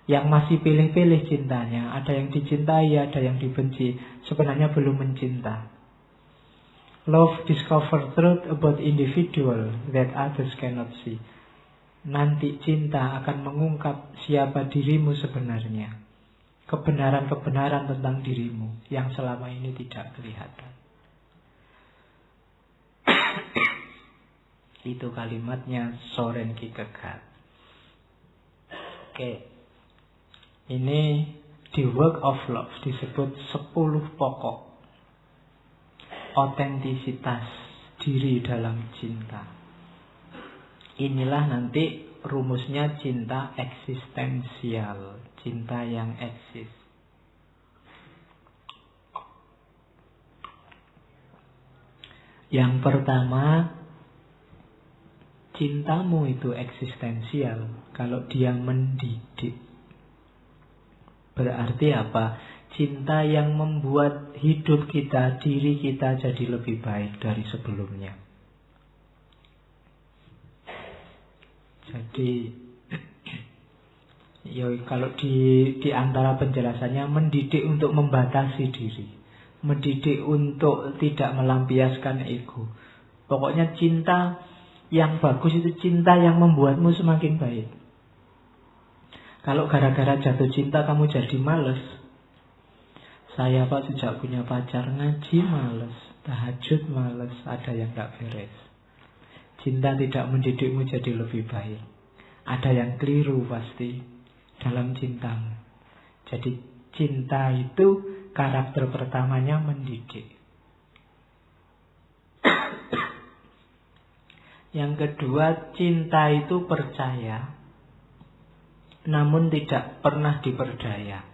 Yang masih pilih-pilih cintanya, ada yang dicintai, ada yang dibenci, sebenarnya belum mencinta. Love discover truth about individual that others cannot see. Nanti cinta akan mengungkap siapa dirimu sebenarnya. Kebenaran-kebenaran tentang dirimu yang selama ini tidak kelihatan. Itu kalimatnya Soren Kierkegaard. Oke. Ini di Work of Love disebut 10 pokok otentisitas diri dalam cinta. Inilah nanti rumusnya cinta eksistensial, cinta yang eksis. Yang pertama, cintamu itu eksistensial kalau dia mendidik. Berarti apa? Cinta yang membuat hidup kita, diri kita jadi lebih baik dari sebelumnya. Jadi ya, kalau di antara penjelasannya, mendidik untuk membatasi diri, mendidik untuk tidak melampiaskan ego. Pokoknya cinta yang bagus itu cinta yang membuatmu semakin baik. Kalau gara-gara jatuh cinta kamu jadi males, saya Pak sejak punya pacar ngaji males, tahajud males, ada yang gak beres. Cinta tidak mendidikmu jadi lebih baik. Ada yang keliru pasti dalam cintamu. Jadi cinta itu karakter pertamanya mendidik. Yang kedua, cinta itu percaya, namun tidak pernah diperdaya.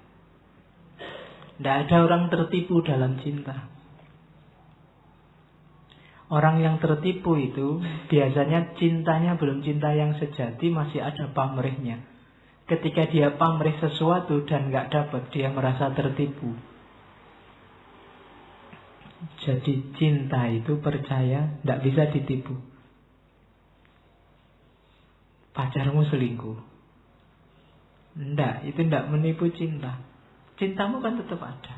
Tidak ada orang tertipu dalam cinta. Orang yang tertipu itu biasanya cintanya belum cinta yang sejati, masih ada pamrihnya. Ketika dia pamrih sesuatu dan gak dapat, dia merasa tertipu. Jadi cinta itu percaya, tidak bisa ditipu. Pacarmu selingkuh, enggak, itu enggak menipu cinta. Cintamu kan tetap ada.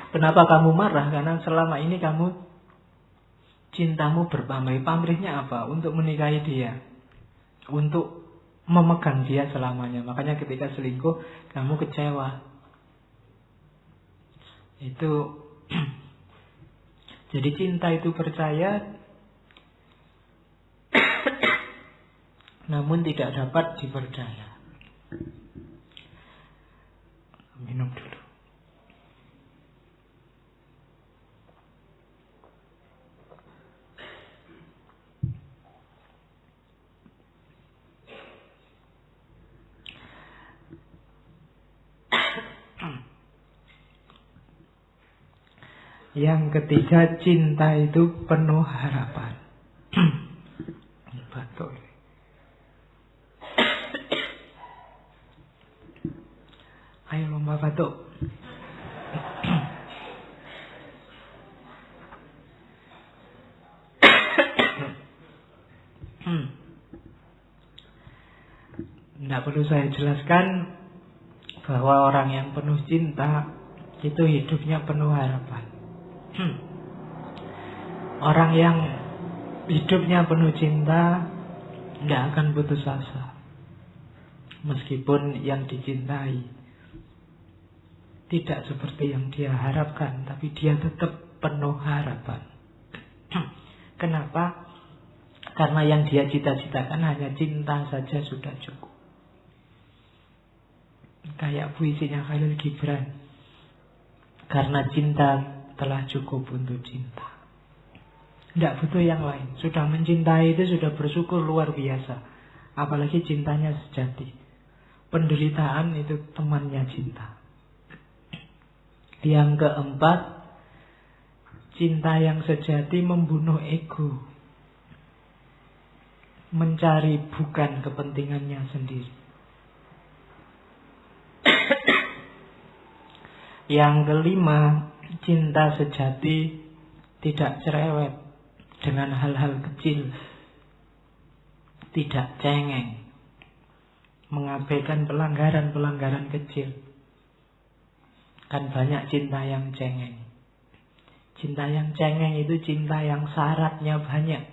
Kenapa kamu marah? Karena selama ini kamu cintamu berpamrih. Pamrihnya apa? Untuk menikahi dia, untuk memegang dia selamanya. Makanya ketika selingkuh kamu kecewa. Itu jadi cinta itu percaya, namun tidak dapat diperdaya. Minum dulu. Yang ketiga, cinta itu penuh harapan. Batuk. Ayo lomba batuk. Tidak perlu saya jelaskan bahwa orang yang penuh cinta itu hidupnya penuh harapan. Orang yang hidupnya penuh cinta tidak akan putus asa, meskipun yang dicintai tidak seperti yang dia harapkan, tapi dia tetap penuh harapan. Kenapa? Karena yang dia cita-citakan hanya cinta saja sudah cukup. Kayak puisinya Khalil Gibran, karena cinta telah cukup untuk cinta. Tidak butuh yang lain. Sudah mencintai itu sudah bersyukur luar biasa. Apalagi cintanya sejati. Penderitaan itu temannya cinta. Yang keempat, cinta yang sejati membunuh ego, mencari bukan kepentingannya sendiri. Yang kelima, cinta sejati tidak cerewet dengan hal-hal kecil, tidak cengeng, mengabaikan pelanggaran-pelanggaran kecil. Kan banyak cinta yang cengeng. Cinta yang cengeng itu cinta yang syaratnya banyak.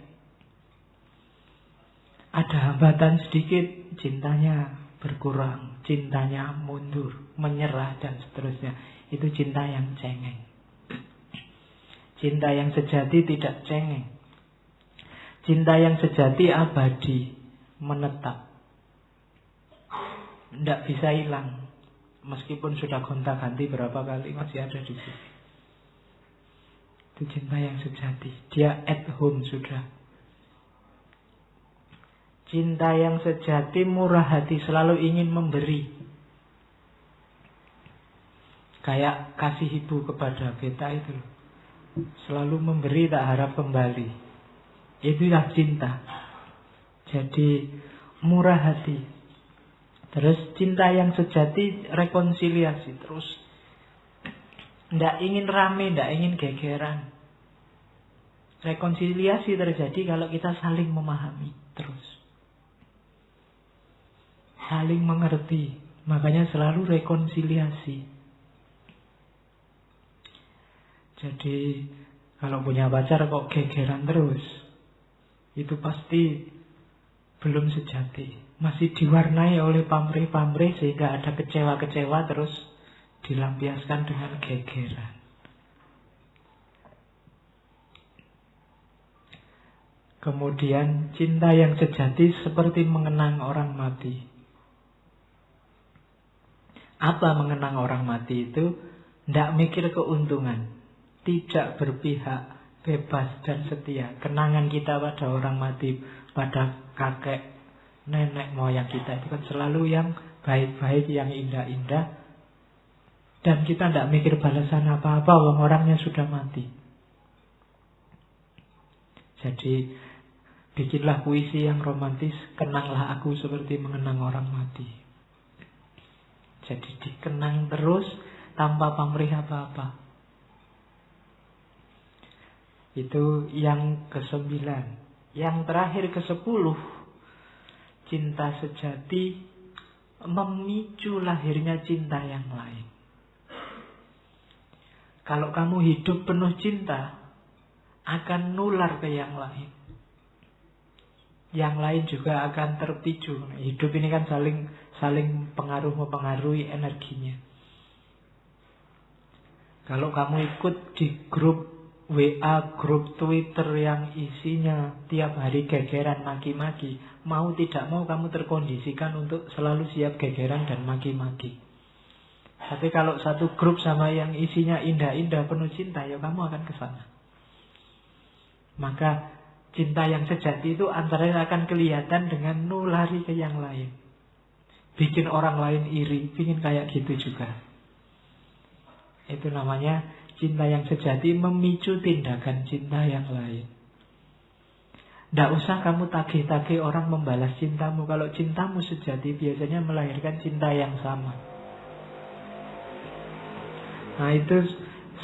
Ada hambatan sedikit, cintanya berkurang, cintanya mundur, menyerah, dan seterusnya. Itu cinta yang cengeng. Cinta yang sejati tidak cengeng. Cinta yang sejati abadi, menetap, tidak bisa hilang. Meskipun sudah gonta-ganti berapa kali, masih ada di sini. Itu cinta yang sejati. Dia at home sudah. Cinta yang sejati murah hati, selalu ingin memberi. Kayak kasih ibu kepada beta itu loh. Selalu memberi, tak harap kembali. Itulah cinta. Jadi murah hati. Terus cinta yang sejati rekonsiliasi terus. Tidak ingin rame, tidak ingin gegeran. Rekonsiliasi terjadi kalau kita saling memahami terus. Saling mengerti. Makanya selalu rekonsiliasi. Jadi kalau punya pacar kok gegeran terus, itu pasti belum sejati. Masih diwarnai oleh pamrih-pamrih sehingga ada kecewa-kecewa terus dilampiaskan dengan gegeran. Kemudian cinta yang sejati seperti mengenang orang mati. Apa mengenang orang mati itu? Tidak mikir keuntungan, tidak berpihak, bebas dan setia. Kenangan kita pada orang mati, pada kakek, nenek moyang kita itu kan selalu yang baik-baik, yang indah-indah. Dan kita tidak mikir balasan apa-apa, orangnya sudah mati. Jadi bikinlah puisi yang romantis, kenanglah aku seperti mengenang orang mati. Jadi dikenang terus tanpa pamrih apa-apa. Itu yang ke-9. Yang terakhir ke-10, cinta sejati memicu lahirnya cinta yang lain. Kalau kamu hidup penuh cinta, akan nular ke yang lain. Yang lain juga akan terpicu. Hidup ini kan saling mempengaruhi energinya. Kalau kamu ikut di grup WA, grup Twitter yang isinya tiap hari gegeran maki-maki, mau tidak mau kamu terkondisikan untuk selalu siap gegeran dan maki-maki. Tapi kalau satu grup sama yang isinya indah-indah penuh cinta, ya kamu akan ke sana. Maka cinta yang sejati itu antara akan kelihatan dengan nulari ke yang lain. Bikin orang lain iri, ingin kayak gitu juga. Itu namanya cinta yang sejati memicu tindakan cinta yang lain. Tidak usah kamu tagih-tagih orang membalas cintamu. Kalau cintamu sejati biasanya melahirkan cinta yang sama. Nah itu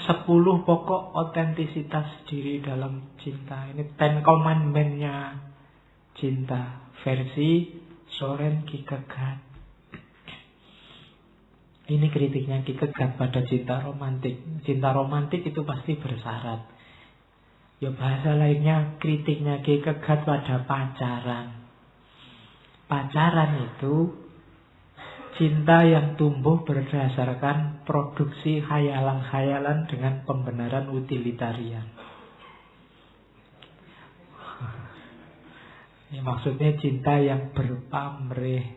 10 pokok otentisitas diri dalam cinta. Ini 10 commandment-nya cinta. Versi Soren Kierkegaard. Ini kritiknya Kierkegaard pada cinta romantik. Cinta romantik itu pasti bersyarat. Ya bahasa lainnya kritiknya Kierkegaard pada pacaran. Pacaran itu cinta yang tumbuh berdasarkan produksi khayalan-khayalan dengan pembenaran utilitarian. Ini maksudnya cinta yang berpamrih.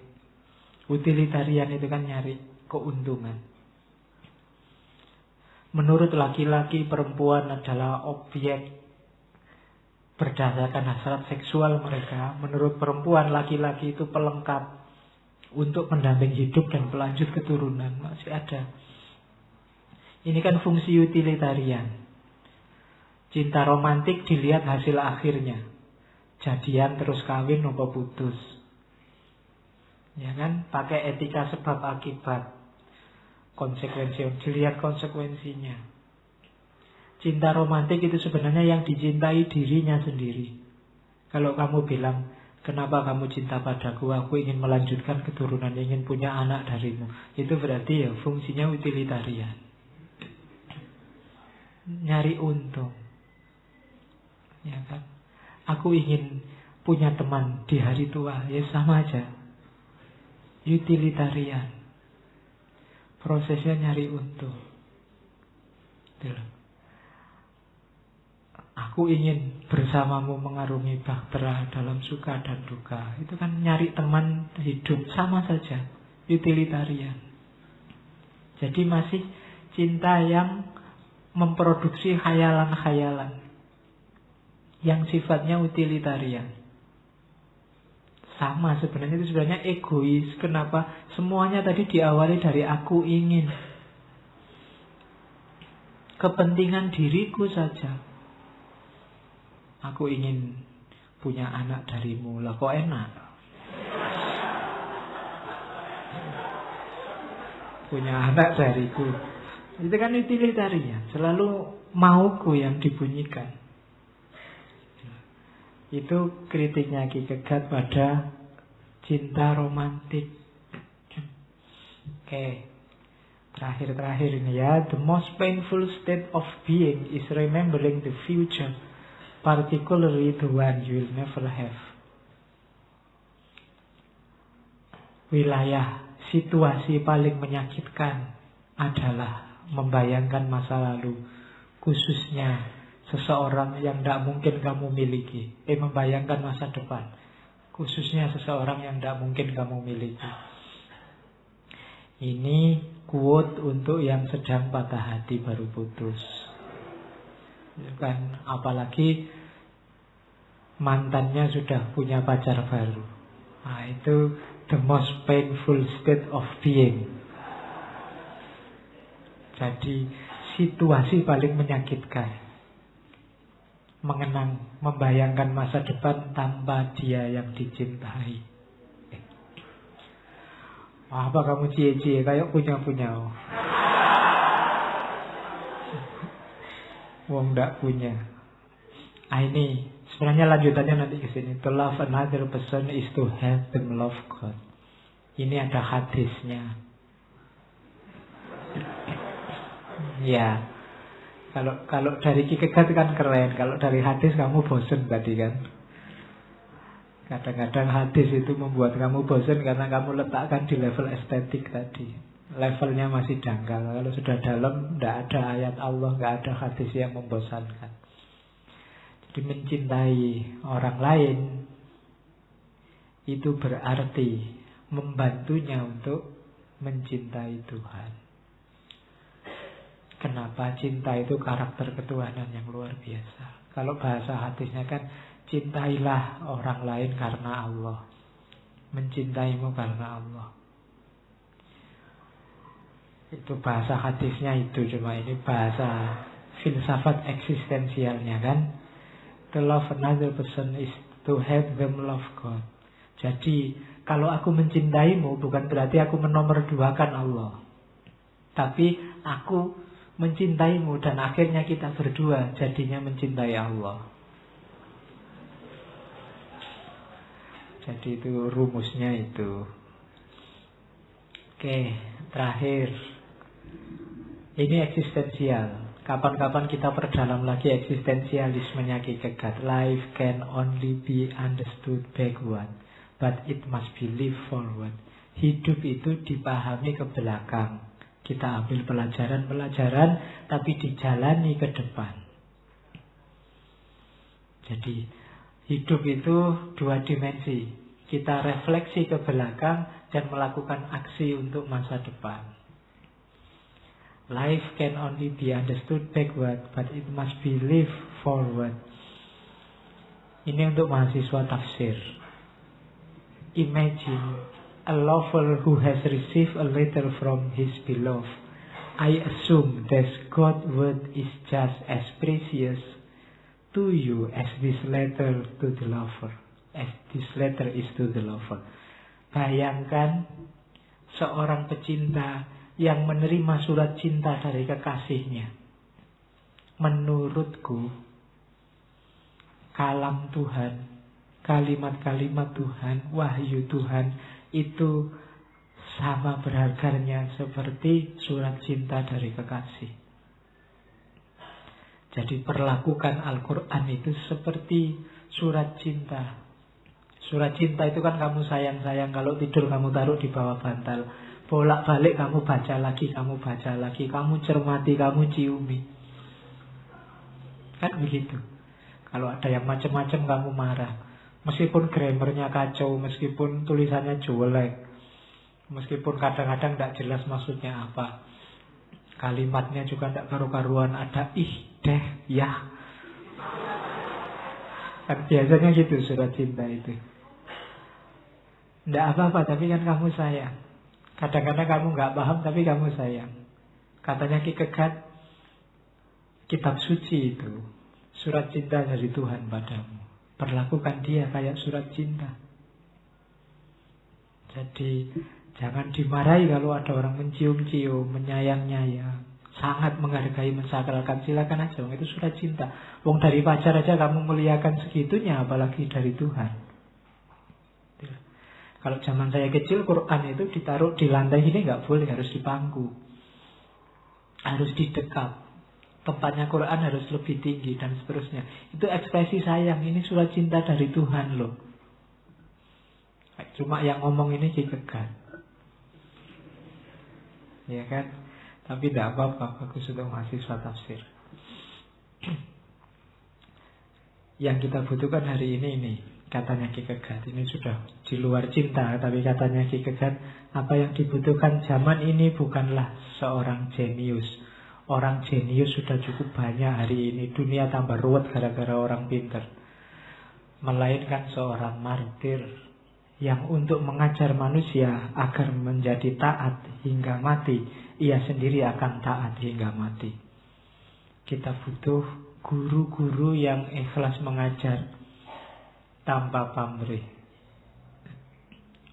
Utilitarian itu kan nyari keuntungan. Menurut laki-laki, perempuan adalah objek berdasarkan hasrat seksual mereka. Menurut perempuan, laki-laki itu pelengkap untuk pendamping hidup dan pelanjut keturunan. Masih ada. Ini kan fungsi utilitarian. Cinta romantik dilihat hasil akhirnya. Jadian terus kawin apa putus. Ya kan? Pakai etika sebab akibat. Konsekuensi, dilihat konsekuensinya. Cinta romantik itu sebenarnya yang dicintai dirinya sendiri. Kalau kamu bilang, kenapa kamu cinta padaku? Aku ingin melanjutkan keturunan, ingin punya anak darimu. Itu berarti ya fungsinya utilitarian. Nyari untung. Ya kan? Aku ingin punya teman di hari tua. Ya sama aja. Utilitarian. Prosesnya nyari untung. Aku ingin bersamamu mengarungi bahtera dalam suka dan duka. Itu kan nyari teman hidup. Sama saja. Utilitarian. Jadi masih cinta yang memproduksi khayalan-khayalan. Yang sifatnya utilitarian. Sama sebenarnya, itu sebenarnya egois. Kenapa? Semuanya tadi diawali dari aku ingin. Kepentingan diriku saja. Aku ingin punya anak darimu. Lah kok enak? Punya anak dariku. Itu kan utilitarian. Selalu mauku yang dibunyikan. Itu kritiknya Kierkegaard pada cinta romantik. Oke. Terakhir ini ya. The most painful state of being is remembering the future. Particularly the one you will never have. wilayah situasi paling menyakitkan adalah membayangkan masa lalu, khususnya seseorang yang tidak mungkin kamu miliki. Membayangkan masa depan, khususnya seseorang yang tidak mungkin kamu miliki. Ini quote untuk yang sedang patah hati baru putus. Kan, apalagi mantannya sudah punya pacar baru. Nah, itu the most painful state of being. Jadi situasi paling menyakitkan, membayangkan masa depan tanpa dia yang dicintai. Apa kamu cie-cie kayak punya-punya? Wong ndak punya. Ini sebenarnya lanjutannya nanti ke sini. To love another person is to help them love God. Ini ada hadisnya. Ya. Kalau dari Kierkegaard kan keren. Kalau dari hadis kamu bosen tadi kan. Kadang-kadang hadis itu membuat kamu bosen karena kamu letakkan di level estetik tadi. Levelnya masih dangkal. Kalau sudah dalam, tidak ada ayat Allah, tidak ada hadis yang membosankan. Jadi mencintai orang lain itu berarti membantunya untuk mencintai Tuhan. Kenapa? Cinta itu karakter ketuhanan yang luar biasa. Kalau bahasa hadisnya kan, cintailah orang lain karena Allah, mencintaimu karena Allah. Itu bahasa hadisnya itu, cuma ini bahasa filsafat eksistensialnya kan. To love another person is to help them love God. Jadi kalau aku mencintaimu bukan berarti aku menomorduakan Allah, tapi aku mencintaimu dan akhirnya kita berdua jadinya mencintai Allah. Jadi itu rumusnya itu. Oke, terakhir. Ini eksistensial. Kapan-kapan kita perdalam lagi eksistensialismenya Kierkegaard. Life can only be understood backward, but it must be lived forward. Hidup itu dipahami ke belakang. Kita ambil pelajaran-pelajaran, tapi dijalani ke depan. Jadi hidup itu dua dimensi. Kita refleksi ke belakang dan melakukan aksi untuk masa depan. Life can only be understood backward, but it must be lived forward. Ini untuk mahasiswa tafsir. Imagine a lover who has received a letter from his beloved. I assume that God's word is just as precious to you as this letter to the lover. As this letter is to the lover. Bayangkan seorang pecinta yang menerima surat cinta dari kekasihnya. Menurutku, kalam Tuhan, kalimat-kalimat Tuhan, wahyu Tuhan itu sama berharganya seperti surat cinta dari kekasih. Jadi perlakukan Al-Quran itu seperti surat cinta. Surat cinta itu kan kamu sayang-sayang, kalau tidur kamu taruh di bawah bantal. Bolak-balik kamu baca lagi, kamu baca lagi, kamu cermati, kamu ciumi. Kan begitu. Kalau ada yang macam-macam kamu marah. Meskipun grammarnya kacau, meskipun tulisannya jelek, meskipun kadang-kadang tidak jelas maksudnya apa, kalimatnya juga tidak karu-karuan, ada ih, deh, ya. Kan biasanya gitu surat cinta itu. Tidak apa-apa, tapi kan kamu sayang. Kadang-kadang kamu nggak paham, tapi kamu sayang. Katanya Kierkegaard, kitab suci itu surat cinta dari Tuhan padamu. Perlakukan dia kayak surat cinta. Jadi jangan dimarahi kalau ada orang mencium-cium, menyayang-nyayang, sangat menghargai, mensakralkan. Silakan aja, itu surat cinta. Wong dari pacar aja kamu muliakan segitunya, apalagi dari Tuhan. Kalau zaman saya kecil, Quran itu ditaruh di lantai ini nggak boleh, harus di pangku, harus di dekat. Tempatnya Quran harus lebih tinggi dan seterusnya. Itu ekspresi sayang, ini surat cinta dari Tuhan loh. Kayak Cuma yang ngomong ini Kierkegaard. Ya kan? Tapi tidak apa-apa, bagus untuk mahasiswa tafsir. Yang kita butuhkan hari ini, katanya Kierkegaard. Ini sudah di luar cinta, tapi katanya Kierkegaard, apa yang dibutuhkan zaman ini bukanlah seorang jenius. Orang jenius sudah cukup banyak hari ini. Dunia tambah ruwet gara-gara orang pintar. Melainkan seorang martir yang untuk mengajar manusia agar menjadi taat hingga mati, ia sendiri akan taat hingga mati. Kita butuh guru-guru yang ikhlas mengajar tanpa pamrih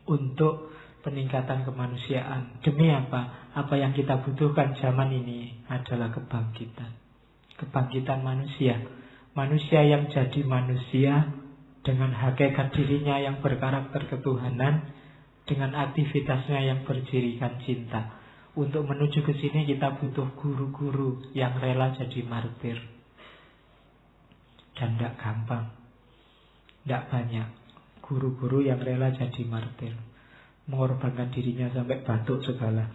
untuk peningkatan kemanusiaan. Demi apa? Apa yang kita butuhkan zaman ini adalah kebangkitan. Kebangkitan manusia. Manusia yang jadi manusia dengan hakikat dirinya yang berkarakter ketuhanan, dengan aktivitasnya yang bercirikan cinta. Untuk menuju ke sini kita butuh guru-guru yang rela jadi martir. Dan tidak gampang, tidak banyak guru-guru yang rela jadi martir, mengorbankan dirinya sampai batuk segala.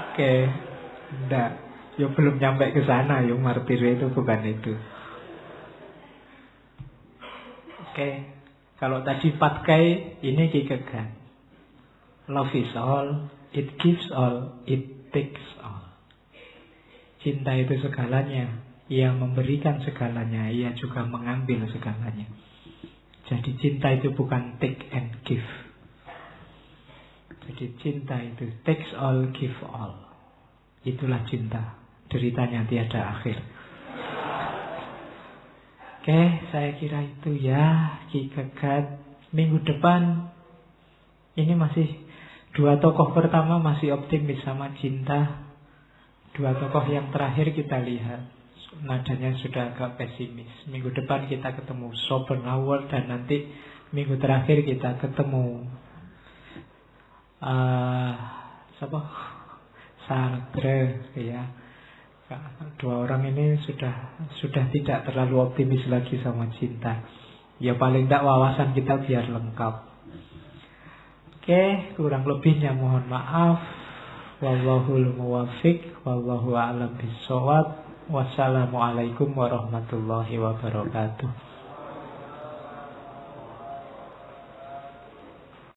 Oke, enggak. Ya belum nyampe ke sana, ya martir itu bukan itu. Oke, kalau tadi Patkai, ini Kierkegaard. Love is all, it gives all, it takes all. Cinta itu segalanya. Ia memberikan segalanya, ia juga mengambil segalanya. Jadi cinta itu bukan take and give. Jadi cinta itu takes all, give all. Itulah cinta. Deritanya tiada akhir. Oke, saya kira itu ya Kierkegaard. Minggu depan ini masih dua tokoh pertama masih optimis sama cinta. Dua tokoh yang terakhir kita lihat nadanya sudah agak pesimis. Minggu depan kita ketemu Schopenhauer, dan nanti minggu terakhir kita ketemu siapa? Sartre, ya. Dua orang ini sudah tidak terlalu optimis lagi sama cinta. Ya paling tidak wawasan kita biar lengkap. Oke, kurang lebihnya mohon maaf. Wallahul muwaffiq, wallahu a'lam bishawab. Wassalamualaikum warahmatullahi wabarakatuh.